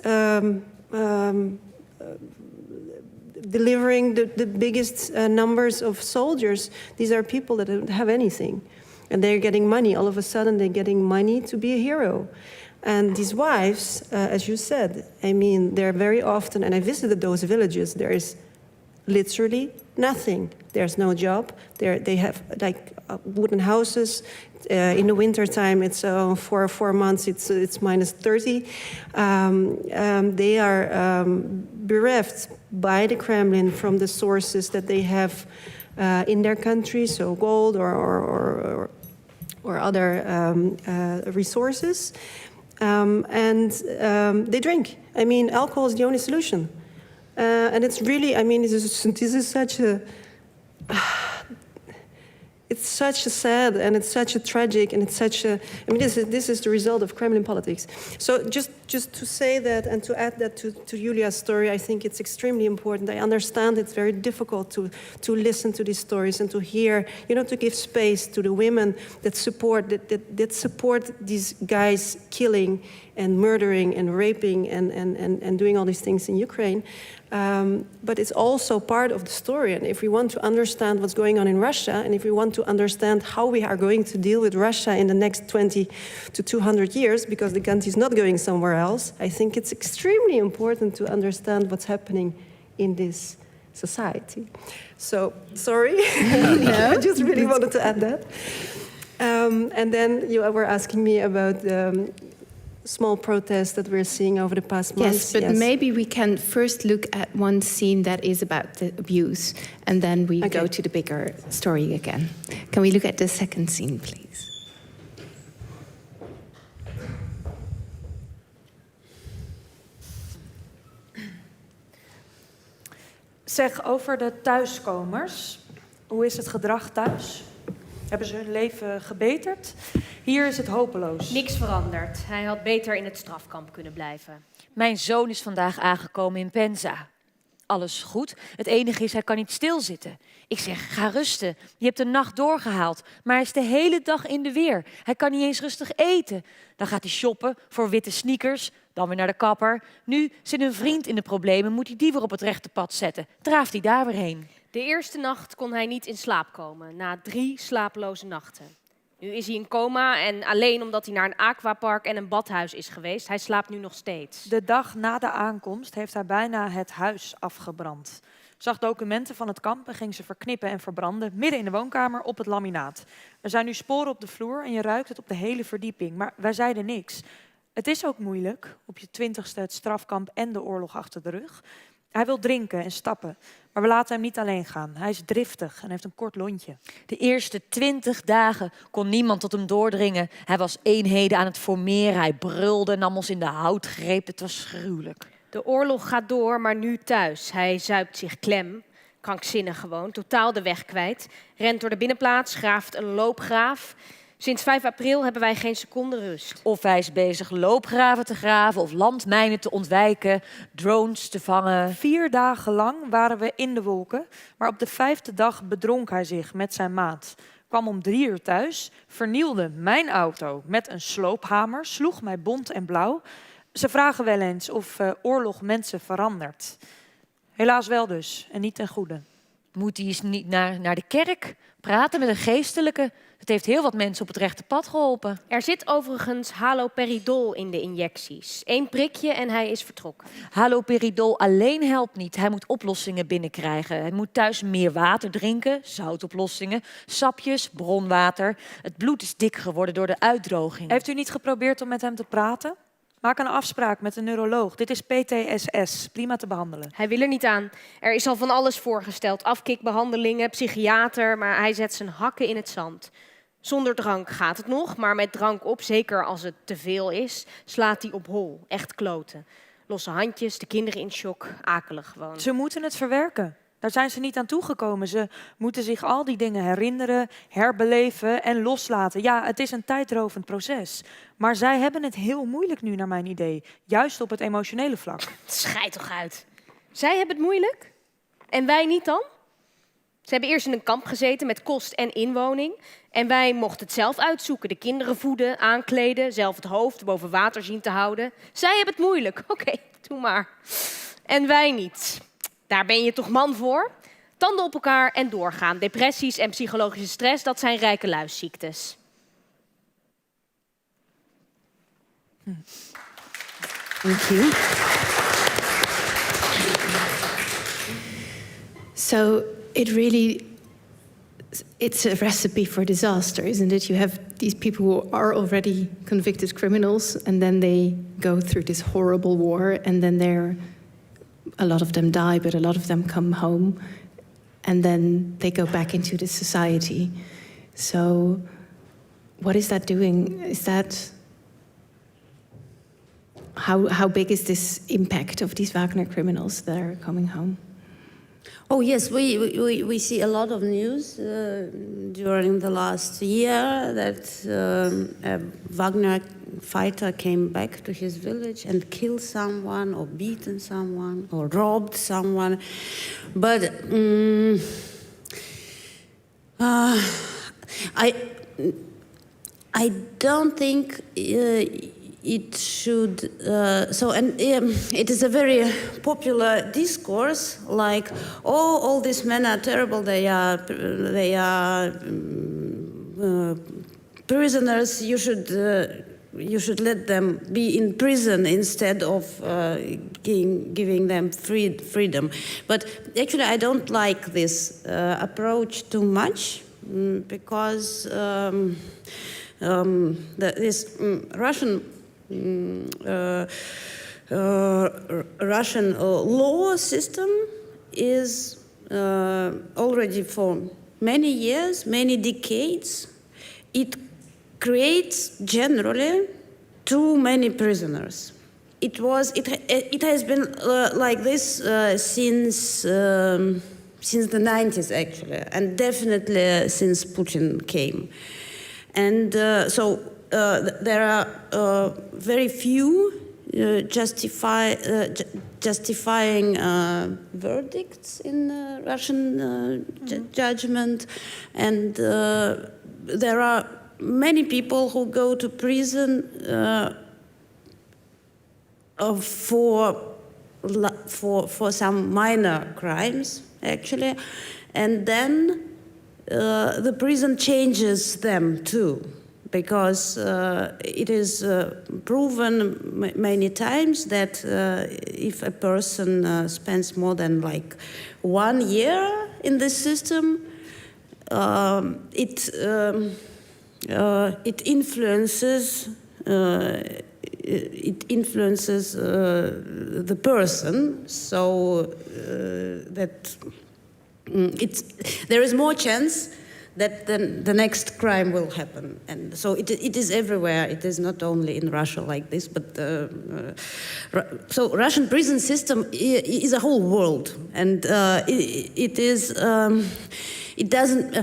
delivering the biggest numbers of soldiers. These are people that don't have anything. And they're getting money. All of a sudden, they're getting money to be a hero. And these wives, as you said, they're very often, and I visited those villages, there is literally nothing. There's no job. They have wooden houses. In the wintertime, it's for 4 months, it's minus 30. They are bereft by the Kremlin from the sources that they have in their country, so gold or other resources. And they drink. Alcohol is the only solution. And it's really, this is such a... It's such a sad and it's such a tragic and it's such a... this is the result of Kremlin politics. So just to say that and to add that to Julia's story, I think it's extremely important. I understand it's very difficult to listen to these stories and to hear, to give space to the women that support these guys killing and murdering and raping and doing all these things in Ukraine. But it's also part of the story. And if we want to understand what's going on in Russia, and if we want to understand how we are going to deal with Russia in the next 20 to 200 years, because the country is not going somewhere else, I think it's extremely important to understand what's happening in this society. So, sorry, I just really wanted to add that. And then you were asking me about small protests that we're seeing over the past months. Yes, but maybe we can first look at one scene that is about the abuse, and then we go to the bigger story again. Can we look at the second scene, please? Zeg, over de thuiskomers. Hoe is het gedrag thuis? Hebben ze hun leven gebeterd? Hier is het hopeloos. Niks veranderd. Hij had beter in het strafkamp kunnen blijven. Mijn zoon is vandaag aangekomen in Penza. Alles goed. Het enige is, hij kan niet stilzitten. Ik zeg, ga rusten. Je hebt de nacht doorgehaald. Maar hij is de hele dag in de weer. Hij kan niet eens rustig eten. Dan gaat hij shoppen voor witte sneakers. Dan weer naar de kapper. Nu zit een vriend in de problemen. Moet hij die weer op het rechte pad zetten. Draaft hij daar weer heen. De eerste nacht kon hij niet in slaap komen. Na 3 slapeloze nachten. Nu is hij in coma en alleen omdat hij naar een aquapark en een badhuis is geweest. Hij slaapt nu nog steeds. De dag na de aankomst heeft hij bijna het huis afgebrand. Zag documenten van het kamp en ging ze verknippen en verbranden midden in de woonkamer op het laminaat. Er zijn nu sporen op de vloer en je ruikt het op de hele verdieping. Maar wij zeiden niks. Het is ook moeilijk, op je 20ste het strafkamp en de oorlog achter de rug. Hij wil drinken en stappen, maar we laten hem niet alleen gaan. Hij is driftig en heeft een kort lontje. De eerste 20 dagen kon niemand tot hem doordringen. Hij was eenheden aan het formeren. Hij brulde, nam ons in de houtgreep. Het was gruwelijk. De oorlog gaat door, maar nu thuis. Hij zuipt zich klem, krankzinnig gewoon, totaal de weg kwijt. Rent door de binnenplaats, graaft een loopgraaf. Sinds 5 april hebben wij geen seconde rust. Of hij is bezig loopgraven te graven of landmijnen te ontwijken, drones te vangen. 4 dagen lang waren we in de wolken, maar op de 5e dag bedronk hij zich met zijn maat. Kwam om 3 uur thuis, vernielde mijn auto met een sloophamer, sloeg mij bont en blauw. Ze vragen wel eens of oorlog mensen verandert. Helaas wel dus, en niet ten goede. Moet hij eens niet naar de kerk? Praten met een geestelijke? Het heeft heel wat mensen op het rechte pad geholpen. Er zit overigens haloperidol in de injecties. 1 prikje en hij is vertrokken. Haloperidol alleen helpt niet. Hij moet oplossingen binnenkrijgen. Hij moet thuis meer water drinken, zoutoplossingen, sapjes, bronwater. Het bloed is dik geworden door de uitdroging. Heeft u niet geprobeerd om met hem te praten? Maak een afspraak met een neuroloog. Dit is PTSS, prima te behandelen. Hij wil er niet aan. Er is al van alles voorgesteld. Afkikbehandelingen, psychiater, maar hij zet zijn hakken in het zand. Zonder drank gaat het nog, maar met drank op, zeker als het te veel is, slaat hij op hol. Echt kloten. Losse handjes, de kinderen in shock, akelig gewoon. Ze moeten het verwerken. Daar zijn ze niet aan toegekomen. Ze moeten zich al die dingen herinneren, herbeleven en loslaten. Ja, het is een tijdrovend proces. Maar zij hebben het heel moeilijk nu, naar mijn idee. Juist op het emotionele vlak. Schijt toch uit. Zij hebben het moeilijk? En wij niet dan? Ze hebben eerst in een kamp gezeten met kost en inwoning. En wij mochten het zelf uitzoeken. De kinderen voeden, aankleden, zelf het hoofd boven water zien te houden. Zij hebben het moeilijk. Oké, doe maar. En wij niet. Daar ben je toch man voor? Tanden op elkaar en doorgaan. Depressies en psychologische stress, dat zijn rijke luisziektes. Thank you. So it's a recipe for disaster, isn't it? You have these people who are already convicted criminals, and then they go through this horrible war, and then a lot of them die, but a lot of them come home, and then they go back into the society. So what is that doing? Is that... How big is this impact of these Wagner criminals that are coming home? Oh yes, we see a lot of news during the last year that a Wagner fighter came back to his village and killed someone or beaten someone or robbed someone. But I don't think it should. It is a very popular discourse, like, oh, all these men are terrible. They are prisoners. You should let them be in prison instead of giving them freedom. But actually, I don't like this approach too much because this Russian law system is already for many years, many decades. It creates generally too many prisoners. It has been like this since the 90s actually, and definitely since Putin came. And there are very few justifying verdicts in Russian judgment, and there are many people who go to prison for some minor crimes, actually, and then the prison changes them too. Because it is proven many times that if a person spends more than like 1 year in this system, it influences the person, so that there is more chance that then the next crime will happen. And so it is everywhere. It is not only in Russia like this, but so Russian prison system is a whole world, and it doesn't.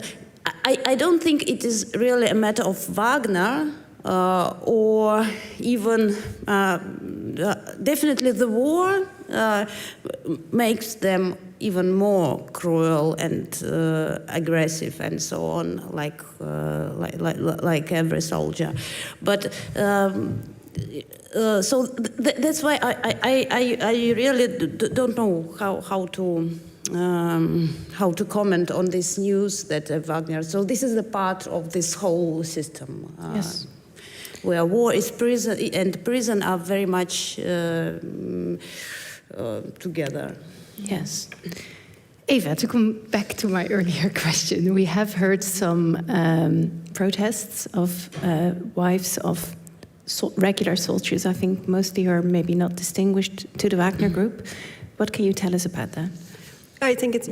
I don't think it is really a matter of Wagner or even definitely the war makes them even more cruel and aggressive and so on, like every soldier. But so that's why I really don't know how to comment on this news that Wagner. So this is a part of this whole system. Yes. Where war is prison and prison are very much together. Yes. Eva, to come back to my earlier question, we have heard some protests of wives of regular soldiers, I think mostly are maybe not distinguished to the Wagner Group. What can you tell us about that? I think it's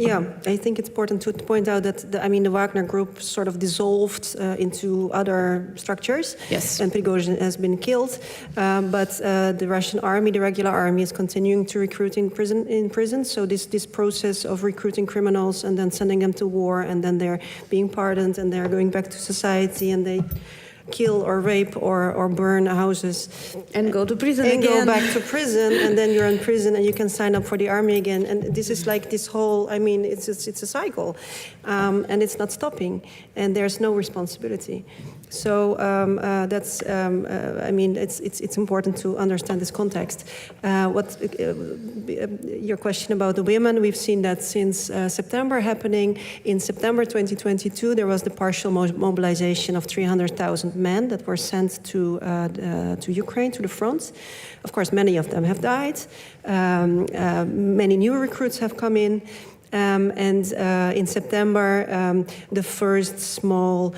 important to point out that the Wagner Group sort of dissolved into other structures. Yes. And Prigozhin has been killed, but the Russian army, the regular army, is continuing to recruit in prison. So this process of recruiting criminals and then sending them to war, and then they're being pardoned and they're going back to society, and they kill or rape or burn houses And go to prison and again. go back to prison, and then you're in prison and you can sign up for the army again. And this is like this whole, it's a cycle, and it's not stopping, and there's no responsibility. So it's important to understand this context. Your question about the women, we've seen that since September happening. In September 2022, there was the partial mobilization of 300,000 men that were sent to Ukraine, to the front. Of course, many of them have died. Many new recruits have come in. In September, the first small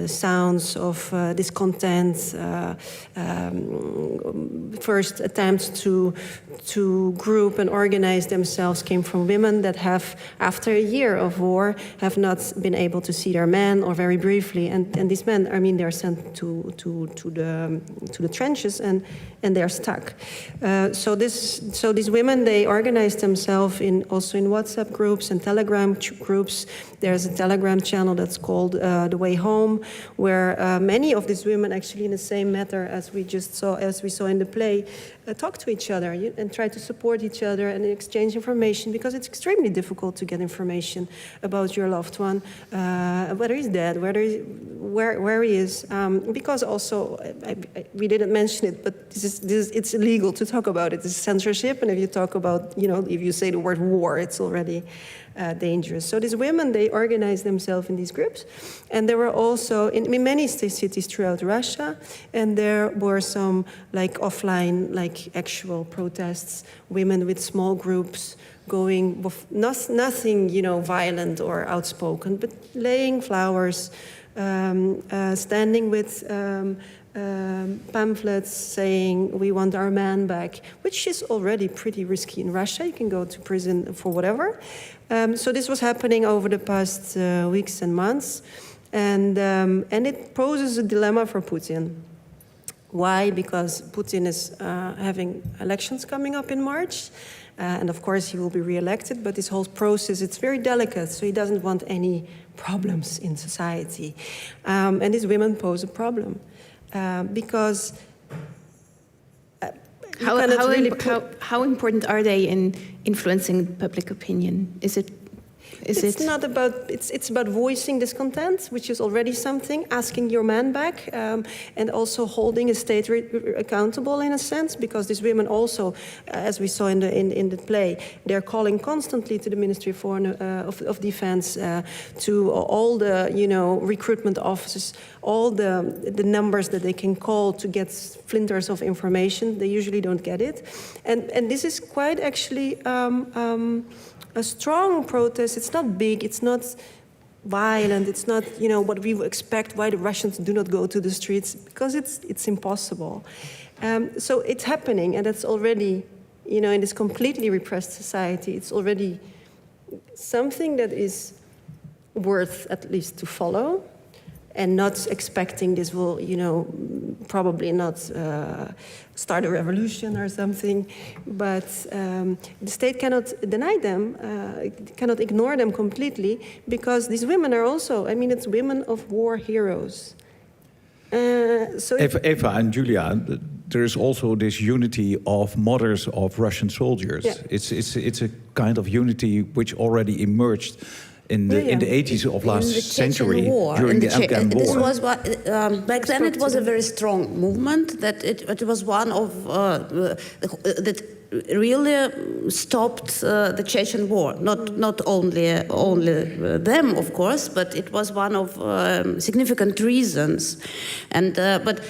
sounds of discontent, first attempts to group and organize themselves came from women that have, after a year of war, have not been able to see their men, or very briefly. And these men, they're sent to the trenches, and they're stuck. So these women, they organize themselves also in WhatsApp groups and Telegram groups. There's a Telegram channel that's called The Way Home, where many of these women, actually in the same matter as we saw in the play, talk to each other and try to support each other and exchange information, because it's extremely difficult to get information about your loved one, whether he's dead, where he is, because also we didn't mention it, but it's illegal to talk about it. It's censorship, and if you talk about, if you say the word war, it's already dangerous. So these women, they organized themselves in these groups, and there were also in many cities throughout Russia, and there were some offline, actual protests, women with small groups going with nothing, violent or outspoken, but laying flowers, standing with pamphlets saying we want our man back, which is already pretty risky in Russia. You can go to prison for whatever. So this was happening over the past weeks and months, and it poses a dilemma for Putin. Why? Because Putin is having elections coming up in March, and of course he will be re-elected, but this whole process, it's very delicate, so he doesn't want any problems in society. And these women pose a problem. Because how important are they in influencing public opinion? It's about voicing discontent, which is already something, asking your man back, and also holding a state accountable in a sense, because these women also, as we saw in the play, they're calling constantly to the Ministry of Defense, to all the recruitment offices, all the numbers that they can call to get splinters of information. They usually don't get it, and this is quite actually a strong protest. It's not big, it's not violent, it's not what we would expect, why the Russians do not go to the streets, because it's impossible. So it's happening, and it's already, in this completely repressed society, it's already something that is worth at least to follow, and not expecting this will, probably not start a revolution or something, but the state cannot deny them, cannot ignore them completely, because these women are also, it's women of war heroes. So Eva and Julia, there is also this unity of mothers of Russian soldiers. Yeah. It's a kind of unity which already emerged in the 80s of last century, during the Afghan war. This was what, back then it was a very strong movement, that it was one of that really stopped the Chechen war. Not only them, of course, but it was one of significant reasons. And but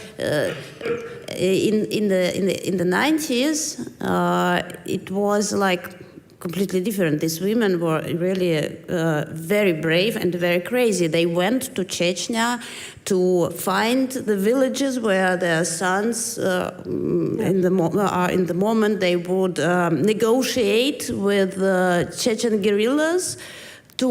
in the 90s, it was completely different. These women were really very brave and very crazy. They went to Chechnya to find the villages where their sons in the moment they would negotiate with the Chechen guerrillas to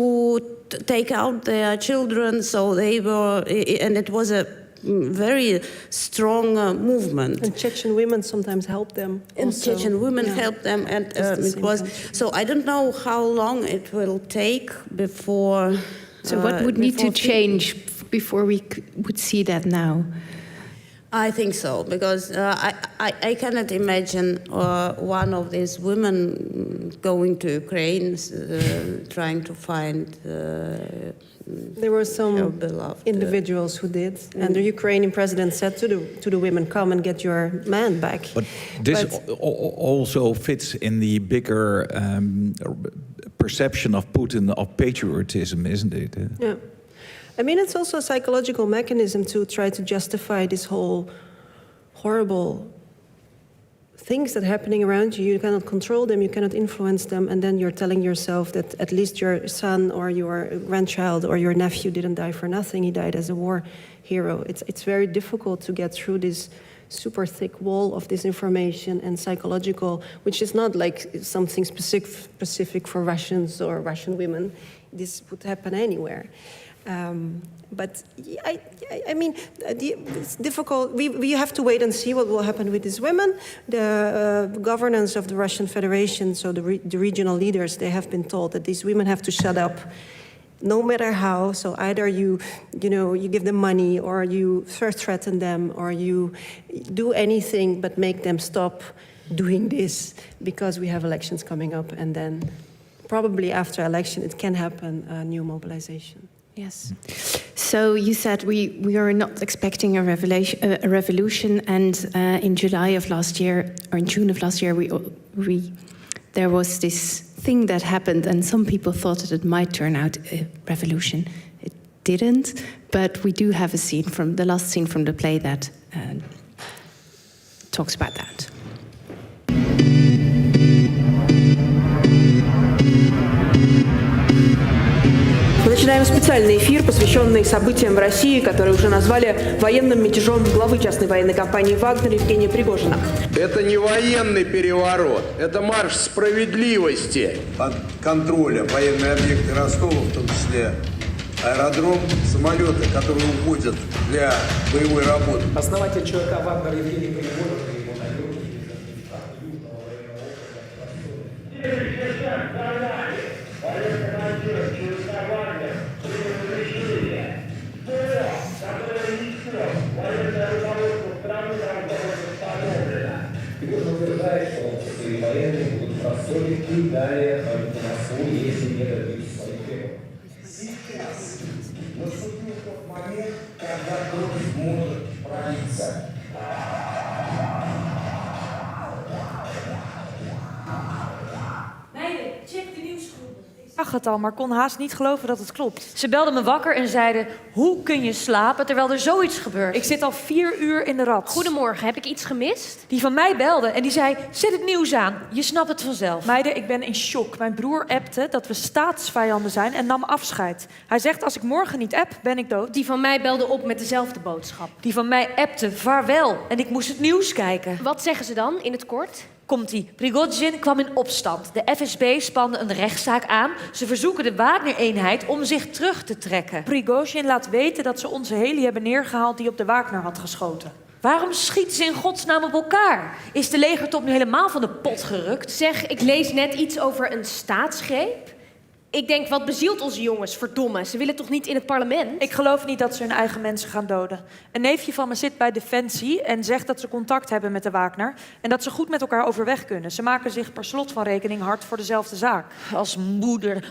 take out their children. So they were, and it was a very strong movement. And Chechen women sometimes help them. And also. Chechen women helped them, and it was. So I don't know how long it will take before. So what would need to change before we would see that now? I think so, because I cannot imagine one of these women going to Ukraine, trying to find. There were some beloved, individuals who did, and the Ukrainian president said to the women, "Come and get your man back." But this also fits in the bigger perception of Putin of patriotism, isn't it? Yeah. I mean, it's also a psychological mechanism to try to justify this whole horrible things that are happening around you. You cannot control them, you cannot influence them, and then you're telling yourself that at least your son or your grandchild or your nephew didn't die for nothing. He died as a war hero. It's very difficult to get through this super thick wall of disinformation and psychological, which is not like something specific for Russians or Russian women. This would happen anywhere. But I mean, it's difficult. We have to wait and see what will happen with these women. The governance of the Russian Federation, so the regional leaders, they have been told that these women have to shut up, no matter how. So either you give them money, or you threaten them, or you do anything but make them stop doing this, because we have elections coming up, and then probably after election it can happen a new mobilization. Yes. So you said we are not expecting a revolution, and in July of last year, or in June of last year, there was this thing that happened, and some people thought that it might turn out a revolution. It didn't, but we do have a scene from the last scene from the play that talks about that. Мы начинаем специальный эфир, посвященный событиям в России, которые уже назвали военным мятежом главы частной военной компании «Вагнер» Yevgeny Prigozhin. Это не военный переворот, это марш справедливости. Под контролем военные объекты Ростова, в том числе аэродром, самолеты, которые уходят для боевой работы. Основатель ЧВК «Вагнер» Yevgeny Prigozhin. Пригожин утверждает, что свои военные будут рассорить и далее по Москву, если не добьются своих требований. Сейчас наступил тот момент, когда кровь может пролиться. Ik zag het al, maar kon haast niet geloven dat het klopt. Ze belden me wakker en zeiden, hoe kun je slapen terwijl er zoiets gebeurt? Ik zit al 4 uur in de rat. Goedemorgen, heb ik iets gemist? Die van mij belde en die zei, zet het nieuws aan. Je snapt het vanzelf. Meiden, ik ben in shock. Mijn broer appte dat we staatsvijanden zijn en nam afscheid. Hij zegt, als ik morgen niet app, ben ik dood. Die van mij belde op met dezelfde boodschap. Die van mij appte, vaarwel. En ik moest het nieuws kijken. Wat zeggen ze dan, in het kort? Komt-ie. Prigozhin kwam in opstand. De FSB spande een rechtszaak aan. Ze verzoeken de Wagner-eenheid om zich terug te trekken. Prigozhin laat weten dat ze onze heli hebben neergehaald die op de Wagner had geschoten. Waarom schieten ze in godsnaam op elkaar? Is de legertop nu helemaal van de pot gerukt? Zeg, ik lees net iets over een staatsgreep. Ik denk, wat bezielt onze jongens, verdomme. Ze willen toch niet in het parlement? Ik geloof niet dat ze hun eigen mensen gaan doden. Een neefje van me zit bij Defensie en zegt dat ze contact hebben met de Wagner. En dat ze goed met elkaar overweg kunnen. Ze maken zich per slot van rekening hard voor dezelfde zaak.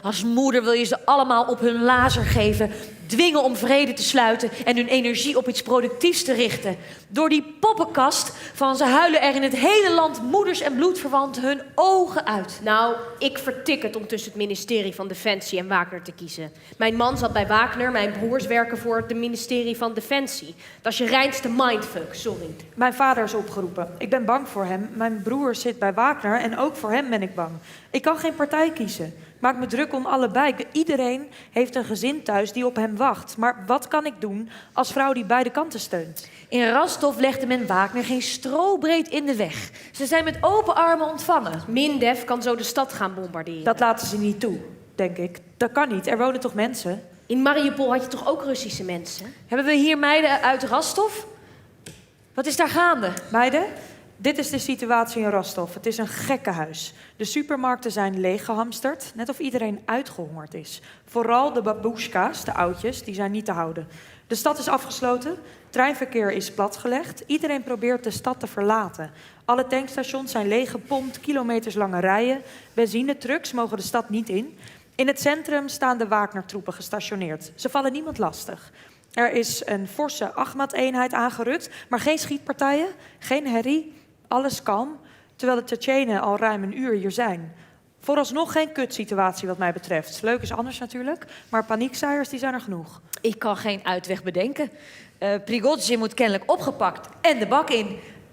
Als moeder wil je ze allemaal op hun lazer geven. dwingen om vrede te sluiten en hun energie op iets productiefs te richten. Door die poppenkast van ze huilen er in het hele land moeders en bloedverwanten hun ogen uit. Nou, ik vertik het om tussen het ministerie van Defensie en Wagner te kiezen. Mijn man zat bij Wagner, mijn broers werken voor het ministerie van Defensie. Dat is je reinste mindfuck, sorry. Mijn vader is opgeroepen. Ik ben bang voor hem. Mijn broer zit bij Wagner en ook voor hem ben ik bang. Ik kan geen partij kiezen. Maak me druk om allebei. Iedereen heeft een gezin thuis die op hem wacht. Maar wat kan ik doen als vrouw die beide kanten steunt? In Rostov legde men Wagner geen strobreed in de weg. Ze zijn met open armen ontvangen. Mindef kan zo de stad gaan bombarderen. Dat laten ze niet toe, denk ik. Dat kan niet. Er wonen toch mensen? In Mariupol had je toch ook Russische mensen? Hebben we hier meiden uit Rostov? Wat is daar gaande? Meiden, dit is de situatie in Rostov. Het is een gekkenhuis. De supermarkten zijn leeggehamsterd, net of iedereen uitgehongerd is. Vooral de babushka's, de oudjes, die zijn niet te houden. De stad is afgesloten, treinverkeer is platgelegd. Iedereen probeert de stad te verlaten. Alle tankstations zijn leeggepompt, kilometerslange rijen. Benzinetrucks mogen de stad niet in. In het centrum staan de Wagner-troepen gestationeerd. Ze vallen niemand lastig. Er is een forse Ahmad-eenheid aangerukt, maar geen schietpartijen, geen herrie, alles kalm, terwijl de Tsjetsjenen al ruim een uur hier zijn. Vooralsnog geen kutsituatie wat mij betreft. Leuk is anders natuurlijk, maar paniekzaaiers die zijn er genoeg. Ik kan geen uitweg bedenken. Prigozhin moet kennelijk opgepakt en de bak in.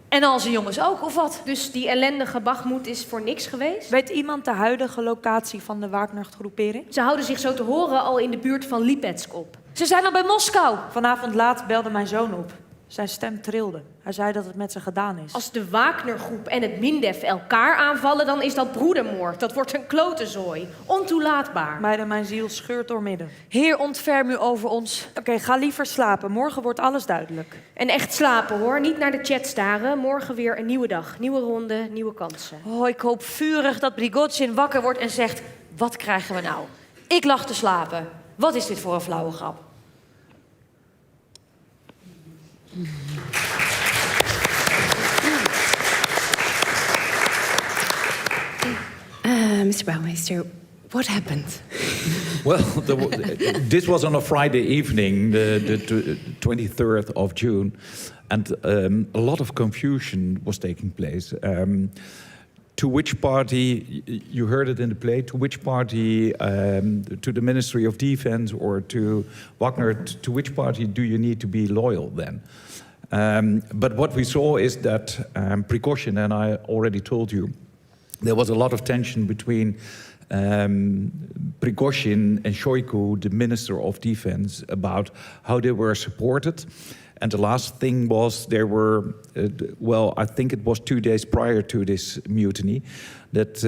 En al zijn jongens ook, of wat? Dus die ellendige Bakhmut is voor niks geweest? Weet iemand de huidige locatie van de Wagner-groepering? Ze houden zich zo te horen al in de buurt van Lipetsk op. Ze zijn al bij Moskou. Vanavond laat belde mijn zoon op. Zijn stem trilde. Hij zei dat het met ze gedaan is. Als de Wagner Groep en het Mindef elkaar aanvallen, dan is dat broedermoord. Dat wordt een klotenzooi. Ontoelaatbaar. Meiden, mijn ziel scheurt doormidden. Heer, ontferm u over ons. Oké, ga liever slapen. Morgen wordt alles duidelijk. En echt slapen, hoor. Niet naar de chat staren. Morgen weer een nieuwe dag. Nieuwe ronde, nieuwe kansen. Oh, ik hoop vurig dat Prigozhin wakker wordt en zegt... Wat krijgen we nou? Ik lag te slapen. Wat is dit voor een flauwe grap? Mr. Bouwmeester, what happened? Well, this was on a Friday evening, the 23rd of June, and a lot of confusion was taking place. To which party, you heard it in the play, to which party, to the Ministry of Defense or to Wagner, to which party do you need to be loyal then? But what we saw is that Prigozhin, and I already told you, there was a lot of tension between Prigozhin and Shoigu, the Minister of Defense, about how they were supported. And the last thing was there were, well, I think it was 2 days prior to this mutiny, that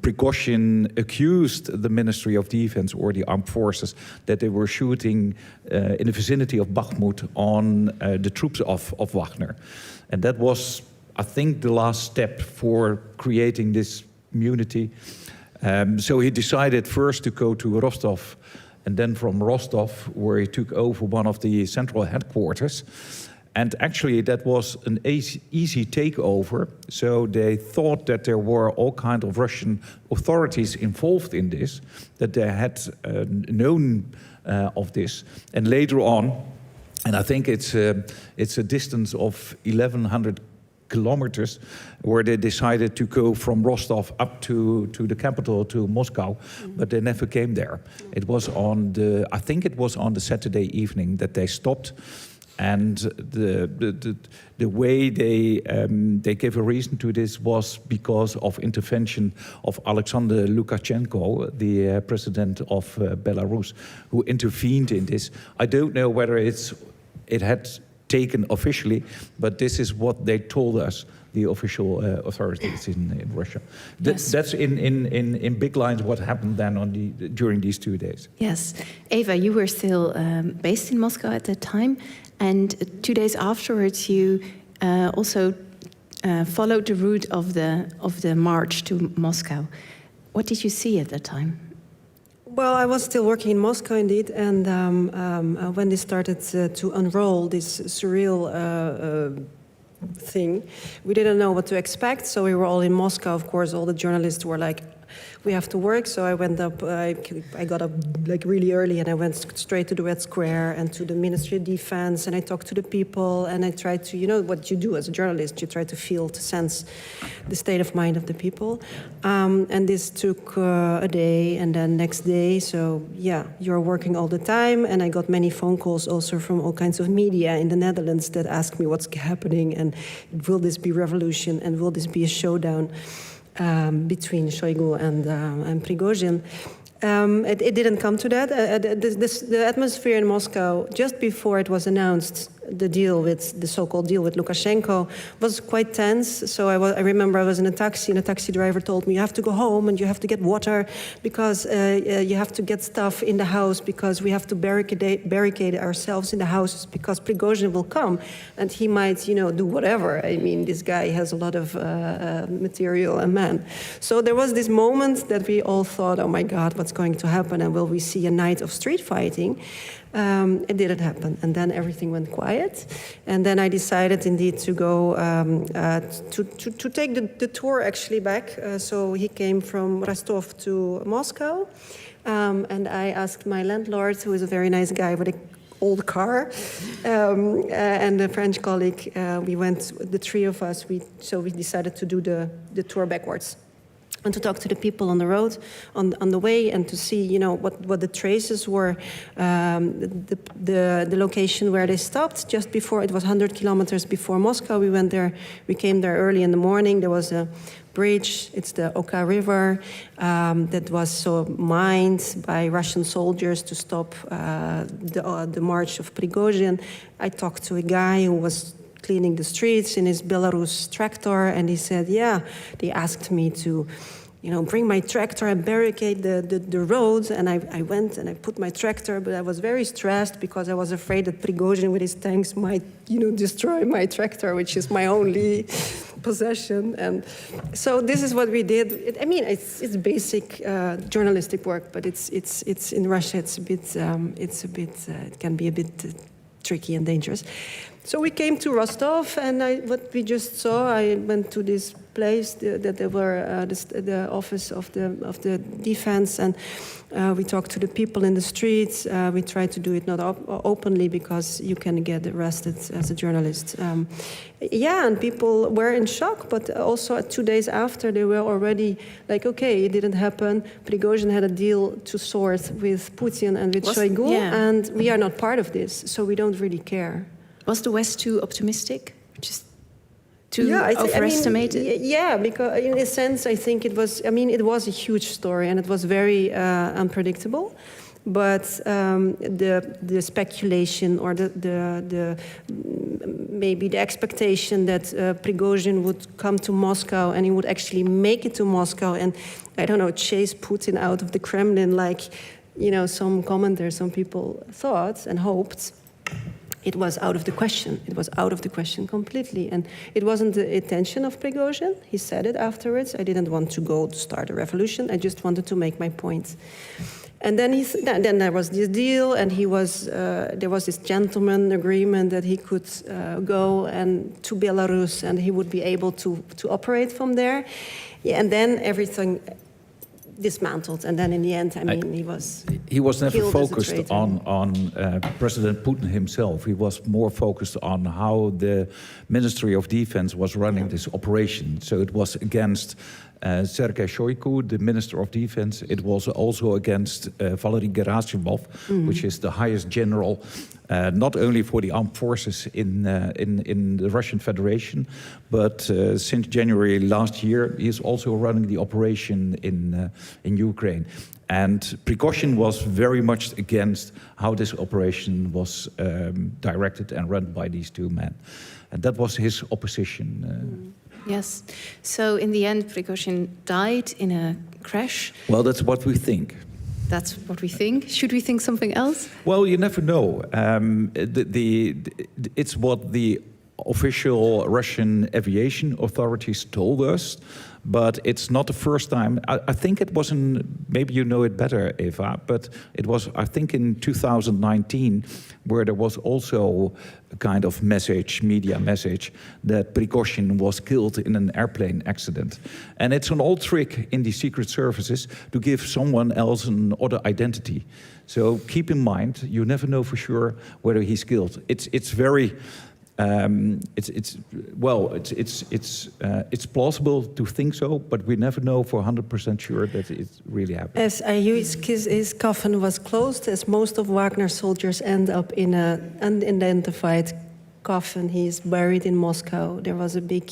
Prigozhin accused the Ministry of Defense or the armed forces that they were shooting in the vicinity of Bakhmut on the troops of Wagner. And that was, I think, the last step for creating this unity. So he decided first to go to Rostov, and then from Rostov, where he took over one of the central headquarters. And actually, that was an easy takeover. So they thought that there were all kinds of Russian authorities involved in this, that they had known of this. And later on, and I think it's a distance of 1,100 kilometers, where they decided to go from Rostov up to the capital, to Moscow, but they never came there. It was on the, I think it was on the Saturday evening that they stopped, and the way they gave a reason to this was because of intervention of Alexander Lukashenko, the president of Belarus, who intervened in this. I don't know whether it had taken officially, but this is what they told us, the official authorities in Russia. Yes. That's in big lines what happened then during these 2 days. Yes. Eva, you were still based in Moscow at that time, and 2 days afterwards you also followed the route of the march to Moscow. What did you see at that time? Well, I was still working in Moscow, indeed, and when they started to unroll this surreal thing, we didn't know what to expect, so we were all in Moscow. Of course, all the journalists were like we have to work. So I went up, I got up like really early, and I went straight to the Red Square and to the Ministry of Defense, and I talked to the people, and I tried to, you know, what you do as a journalist, you try to feel, to sense the state of mind of the people. And this took a day, and then next day, so yeah, you're working all the time, and I got many phone calls also from all kinds of media in the Netherlands that asked me what's happening, and will this be revolution, and will this be a showdown between Shoigu and Prigozhin. It didn't come to that. The atmosphere in Moscow, just before it was announced, the so-called deal with Lukashenko, was quite tense. So I remember I was in a taxi, and a taxi driver told me, you have to go home and you have to get water because you have to get stuff in the house because we have to barricade ourselves in the houses because Prigozhin will come and he might, you know, do whatever. I mean, this guy has a lot of material and man. So there was this moment that we all thought, oh my God, what's going to happen, and will we see a night of street fighting? It didn't happen, and then everything went quiet. And then I decided indeed to go to take the tour actually back. So he came from Rostov to Moscow, and I asked my landlord, who is a very nice guy with an old car, and a French colleague. We went, the three of us. So we decided to do the tour backwards, and to talk to the people on the road, on the way, and to see, you know, what the traces were, the location where they stopped just before. It was 100 kilometers before Moscow. We went there. We came there early in the morning. There was a bridge. It's the Oka River that was so mined by Russian soldiers to stop the march of Prigozhin. I talked to a guy who was cleaning the streets in his Belarus tractor, and he said, yeah, they asked me to, you know, bring my tractor and barricade the roads, and I went and I put my tractor, but I was very stressed because I was afraid that Prigozhin with his tanks might, you know, destroy my tractor, which is my only possession. And so this is what we did. I mean, it's basic journalistic work, but it's in Russia it can be a bit tricky and dangerous. So we came to Rostov, and what we just saw, I went to this place that there were the office of the defense, and we talked to the people in the streets. We tried to do it not openly because you can get arrested as a journalist. Yeah, and people were in shock, but also 2 days after, they were already like, okay, it didn't happen. Prigozhin had a deal to sort with Putin and with Shoigu, and we are not part of this, so we don't really care. Was the West too optimistic? Just too overestimated? Yeah, because in a sense, I think it was. I mean, it was a huge story, and it was very unpredictable. But the speculation or the maybe the expectation that Prigozhin would come to Moscow and he would actually make it to Moscow and, I don't know, chase Putin out of the Kremlin, like, you know, some commenters, some people thought and hoped. It was out of the question. It was out of the question completely. And it wasn't the intention of Prigozhin. He said it afterwards. I didn't want to go to start a revolution. I just wanted to make my point. And then then there was this deal, and there was this gentleman agreement that he could go and to Belarus, and he would be able to operate from there. Yeah, and then everything dismantled, and then in the end, I mean, he was never focused on President Putin himself. He was more focused on how the Ministry of Defense was running this operation. So it was against Sergei Shoigu, the Minister of Defense. It was also against Valery Gerasimov, which is the highest general, not only for the armed forces in the Russian Federation, but since January last year, he is also running the operation in Ukraine. And Prigozhin was very much against how this operation was directed and run by these two men. And that was his opposition. Yes. So in the end, Prigozhin died in a crash. Well, that's what we think. That's what we think. Should we think something else? Well, you never know. It's what the official Russian aviation authorities told us. But it's not the first time. I think it was maybe you know it better, Eva, but it was, I think, in 2019, where there was also a kind of media message, that Prigozhin was killed in an airplane accident. And it's an old trick in the secret services to give someone else another identity. So keep in mind, you never know for sure whether he's killed. It's very... it's plausible to think so, but we never know for 100% sure that it really happened. As his coffin was closed, as most of Wagner's soldiers end up in an unidentified coffin. He is buried in Moscow. There was a big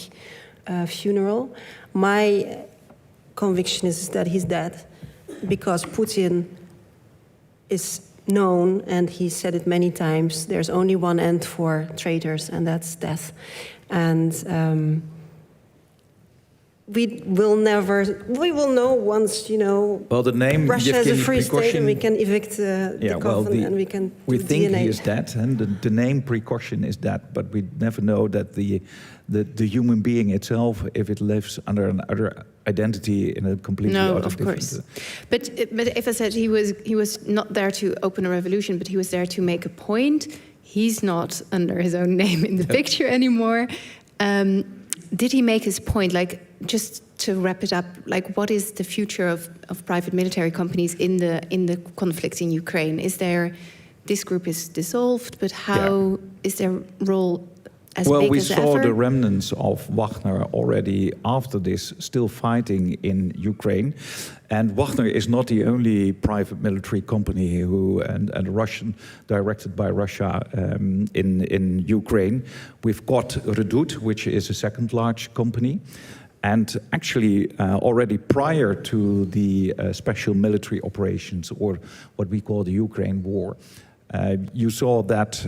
funeral. My conviction is that he's dead, because Putin is known, and he said it many times, there's only one end for traitors, and that's death. And we will know once, well, the name Russia has a Yevgeny free state, and we can evict yeah, the coffin, and we can we do think DNA. he is dead, and the name Prigozhin is dead, but we never know that the human being itself, if it lives under another identity in a completely other of different... course. But if I said he was not there to open a revolution, but he was there to make a point. He's not under his own name in the picture anymore. Did he make his point? Like, just to wrap it up, like, what is the future of private military companies in the conflict in Ukraine? Is there, this group is dissolved, but how is their role as well, big we as saw ever? the remnants of Wagner already after this, still fighting in Ukraine. And Wagner is not the only private military company and Russian, directed by Russia in Ukraine. We've got Redout, which is a second large company. And actually, already prior to the special military operations, or what we call the Ukraine war, you saw that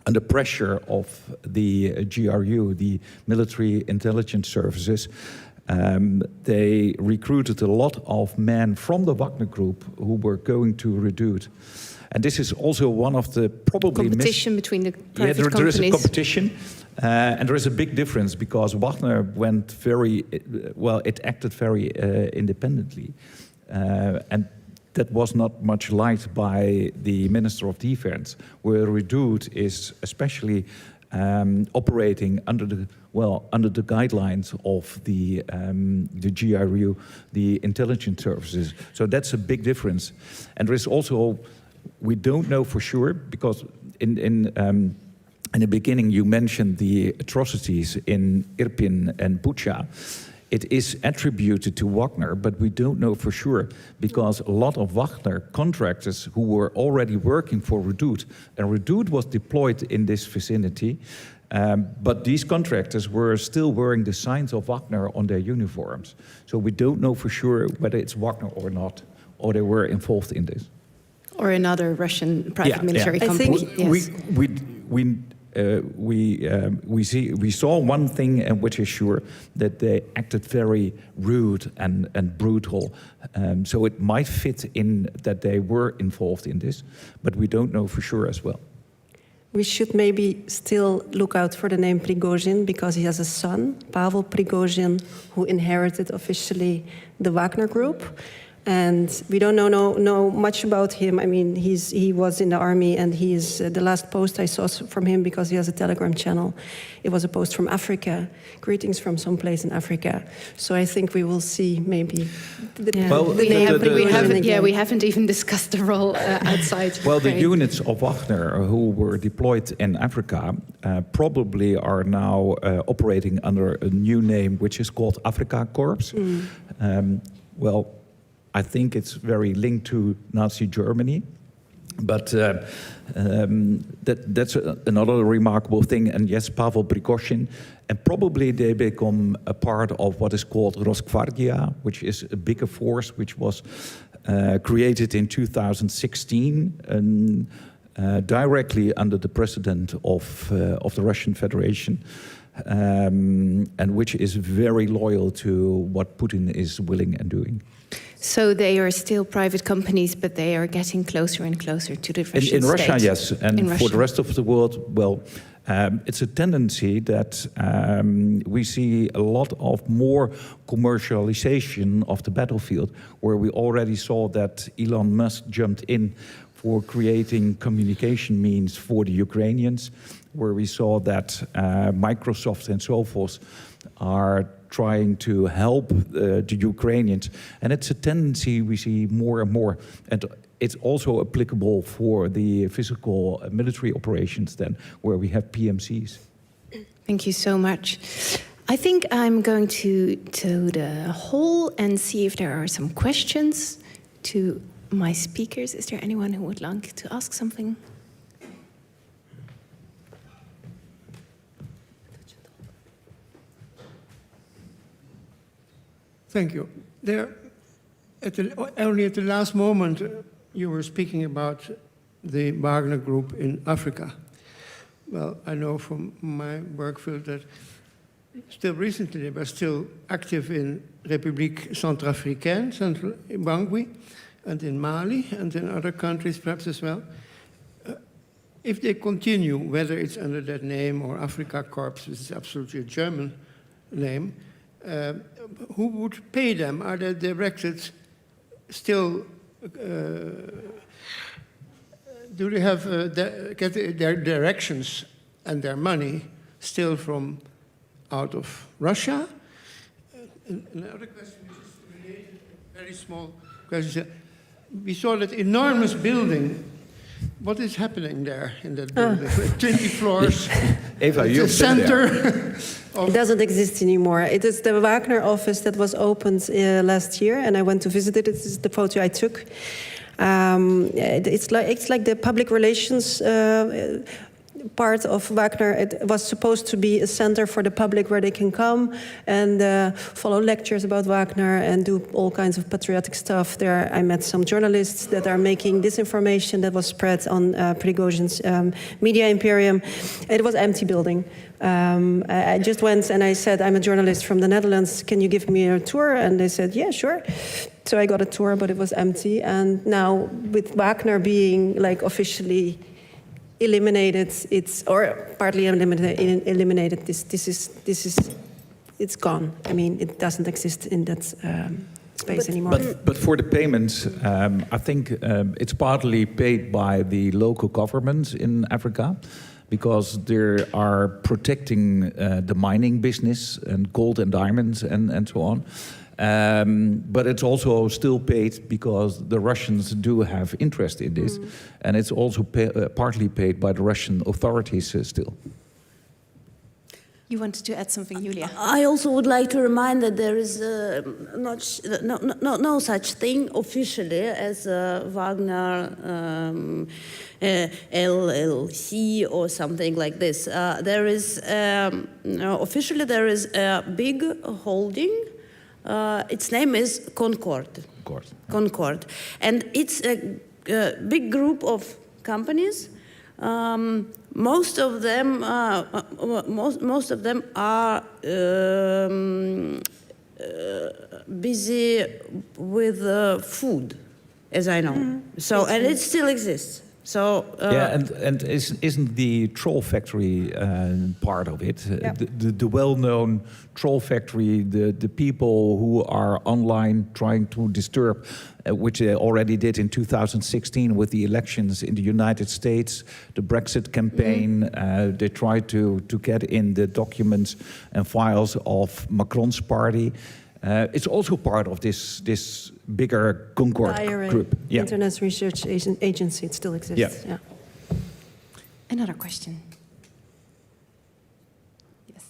under pressure of the GRU, the military intelligence services, they recruited a lot of men from the Wagner Group who were going to Redout. And this is also one of the probably... Competition between the private there companies. is a competition. And there is a big difference, because Wagner went very... well, it acted very independently. And that was not much liked by the Minister of Defense, where Redout is especially operating under the guidelines of the GRU, the intelligence services. So that's a big difference. And there is also, we don't know for sure, because in the beginning you mentioned the atrocities in Irpin and Bucha. It is attributed to Wagner, but we don't know for sure, because a lot of Wagner contractors who were already working for Redout, and Redout was deployed in this vicinity, but these contractors were still wearing the signs of Wagner on their uniforms. So we don't know for sure whether it's Wagner or not, or they were involved in this. Or another Russian private military company. I think We saw one thing, and which is sure, that they acted very rude and brutal. So it might fit in that they were involved in this, but we don't know for sure as well. We should maybe still look out for the name Prigozhin, because he has a son, Pavel Prigozhin, who inherited officially the Wagner Group. And we don't know much about him. I mean, he was in the army, and he is the last post I saw from him, because he has a Telegram channel. It was a post from Africa, greetings from someplace in Africa. So I think we will see maybe the name. We haven't even discussed the role outside. Well, the Ukraine. units of Wagner who were deployed in Africa probably are now operating under a new name, which is called Afrika Corps. I think it's very linked to Nazi Germany, but that's another remarkable thing. And yes, Pavel Prigozhin, and probably they become a part of what is called Rosgvardia, which is a bigger force, which was created in 2016, directly under the president of the Russian Federation. And which is very loyal to what Putin is willing and doing. So they are still private companies, but they are getting closer and closer to the Russian in Russia, state. yes. And for the rest of the world, well, It's a tendency that we see a lot of more commercialization of the battlefield, where we already saw that Elon Musk jumped in for creating communication means for the Ukrainians, where we saw that Microsoft and so forth are trying to help the Ukrainians. And it's a tendency we see more and more. And it's also applicable for the physical military operations then, where we have PMCs. Thank you so much. I think I'm going to the hall and see if there are some questions to my speakers. Is there anyone who would like to ask something? Thank you. Only at the last moment, you were speaking about the Wagner Group in Africa. Well, I know from my work field that still recently they were still active in République Centrafricaine, Central Bangui, and in Mali, and in other countries perhaps as well. If they continue, whether it's under that name or Africa Corps, which is absolutely a German name, who would pay them? Are they directed still? Do they have get their directions and their money still from out of Russia? Another question, which is related, very small question. We saw that enormous building. What is happening there in that building? 20 floors. Eva, the you've center. It doesn't exist anymore. It is the Wagner office that was opened last year, and I went to visit it. This is the photo I took. It's like the public relations part of Wagner. It was supposed to be a center for the public where they can come and follow lectures about Wagner and do all kinds of patriotic stuff. There I met some journalists that are making disinformation that was spread on Prigozhin's media imperium. It was an empty building. I just went and I said, I'm a journalist from the Netherlands. Can you give me a tour? And they said, yeah, sure. So I got a tour, but it was empty. And now with Wagner being like officially eliminated, or partly eliminated. It's gone. I mean, it doesn't exist in that space anymore. But for the payments, I think it's partly paid by the local governments in Africa, because they are protecting the mining business and gold and diamonds and so on. But it's also still paid because the Russians do have interest in this. And it's also partly paid by the Russian authorities still. You wanted to add something, Julia? I also would like to remind that there is no such thing officially as Wagner LLC or something like this. There is officially there is a big holding. Its name is Concord. Concord, and it's a big group of companies. Most of them are busy with food, as I know. So, and it still exists. So yeah, and isn't the troll factory part of it? Yeah. The well-known troll factory, the people who are online trying to disturb, which they already did in 2016 with the elections in the United States, the Brexit campaign. They tried to get in the documents and files of Macron's party. It's also part of this bigger Concord group. Yeah. Internet Research Agency, it still exists. Yeah. Another question. Yes.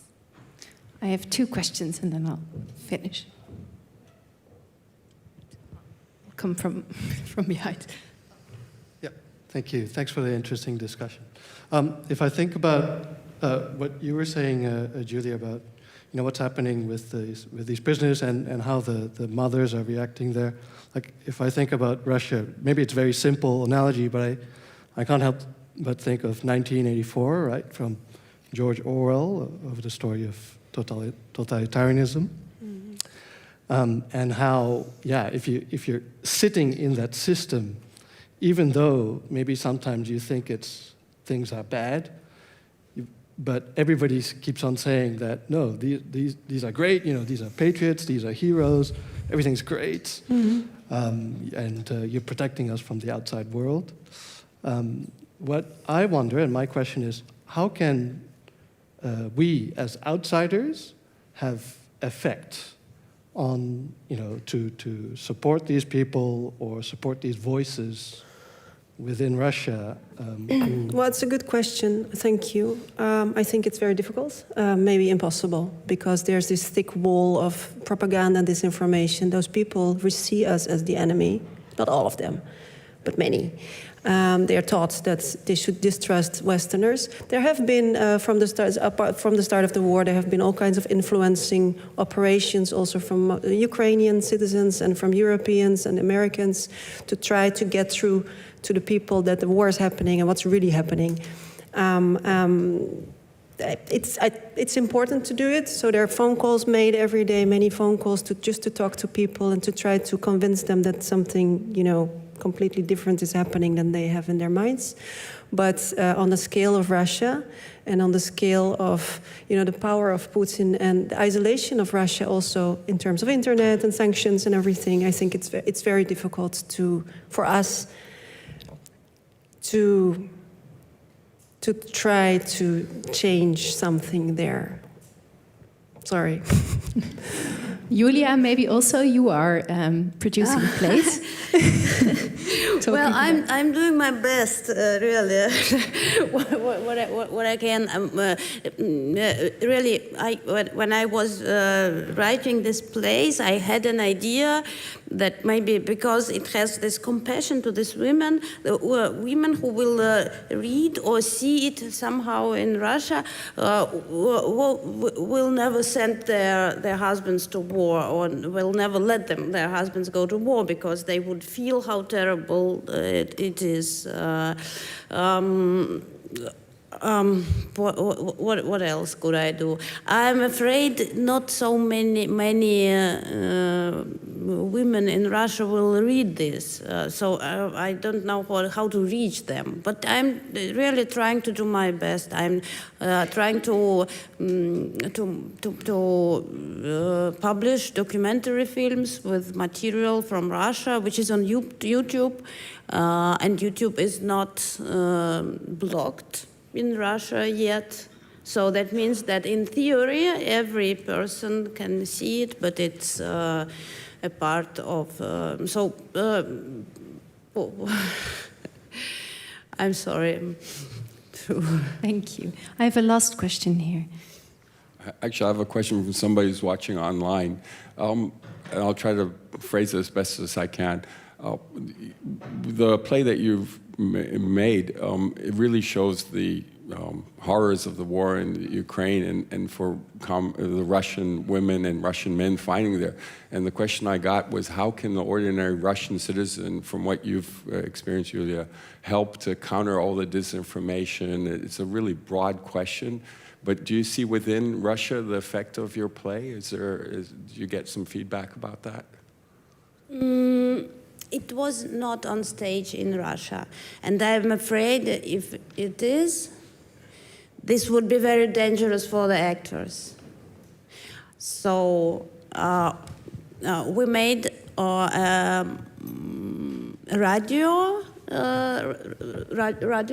I have two questions and then I'll finish. I'll come from behind. Yeah, thank you. Thanks for the interesting discussion. If I think about what you were saying, Julia, about what's happening with these prisoners and how the mothers are reacting there. Like, if I think about Russia, maybe it's a very simple analogy, but I can't help but think of 1984, right, from George Orwell, of the story of totalitarianism. And how, if you're sitting in that system, even though maybe sometimes you think things are bad, but everybody keeps on saying that, no, these are great, these are patriots, these are heroes, everything's great, and you're protecting us from the outside world. What I wonder, and my question is, how can we as outsiders have effect on, to support these people or support these voices within Russia? Well, it's a good question. Thank you. I think it's very difficult, maybe impossible, because there's this thick wall of propaganda and disinformation. Those people see us as the enemy. Not all of them, but many. They are taught that they should distrust Westerners. There have been, from the start of the war, there have been all kinds of influencing operations, also from Ukrainian citizens and from Europeans and Americans, to try to get through to the people that the war is happening and what's really happening. It's important to do it. So there are phone calls made every day, many phone calls just to talk to people and to try to convince them that something, completely different is happening than they have in their minds. But on the scale of Russia and on the scale of, the power of Putin and the isolation of Russia also in terms of internet and sanctions and everything, I think it's very difficult for us to try to change something there. Sorry. Julia, maybe also you are producing plays. Well, I'm doing my best, really. what I can. Really, when I was writing this plays, I had an idea that maybe because it has this compassion to these women, women who will read or see it somehow in Russia, will never send their husbands to war, or will never let their husbands go to war, because they would feel how terrible it is. What else could I do? I'm afraid not so many women in Russia will read this, so I don't know how to reach them. But I'm really trying to do my best. I'm trying to publish documentary films with material from Russia, which is on YouTube, and YouTube is not blocked in Russia yet. So that means that in theory, every person can see it, but it's a part of, I'm sorry. Thank you. I have a last question here. Actually, I have a question from somebody who's watching online, and I'll try to phrase it as best as I can. The play that you've made, it really shows the horrors of the war in Ukraine and for the Russian women and Russian men fighting there. And the question I got was, how can the ordinary Russian citizen, from what you've experienced, Julia, help to counter all the disinformation? It's a really broad question. But do you see within Russia the effect of your play? Do you get some feedback about that? It was not on stage in Russia. And I'm afraid if it is, this would be very dangerous for the actors. So we made a radio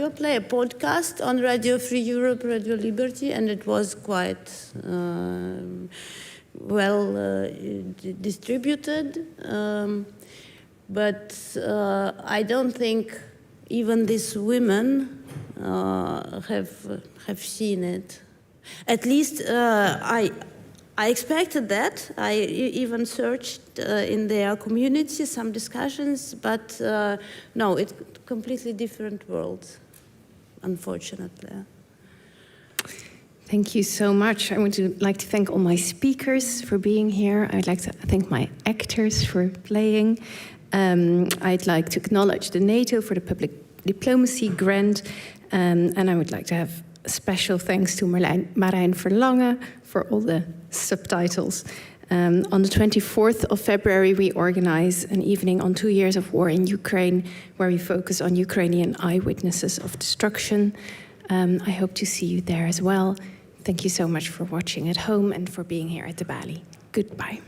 play, a podcast on Radio Free Europe, Radio Liberty, and it was quite well distributed. But I don't think even these women have seen it. At least I expected that. I even searched in their community some discussions, but no, it's completely different world, unfortunately. Thank you so much. I would like to thank all my speakers for being here. I'd like to thank my actors for playing. I'd like to acknowledge the NATO for the public diplomacy grant, and I would like to have a special thanks to Marijn Verlange for all the subtitles. On the 24th of February, we organize an evening on 2 years of war in Ukraine, where we focus on Ukrainian eyewitnesses of destruction. I hope to see you there as well. Thank you so much for watching at home and for being here at the Balie. Goodbye.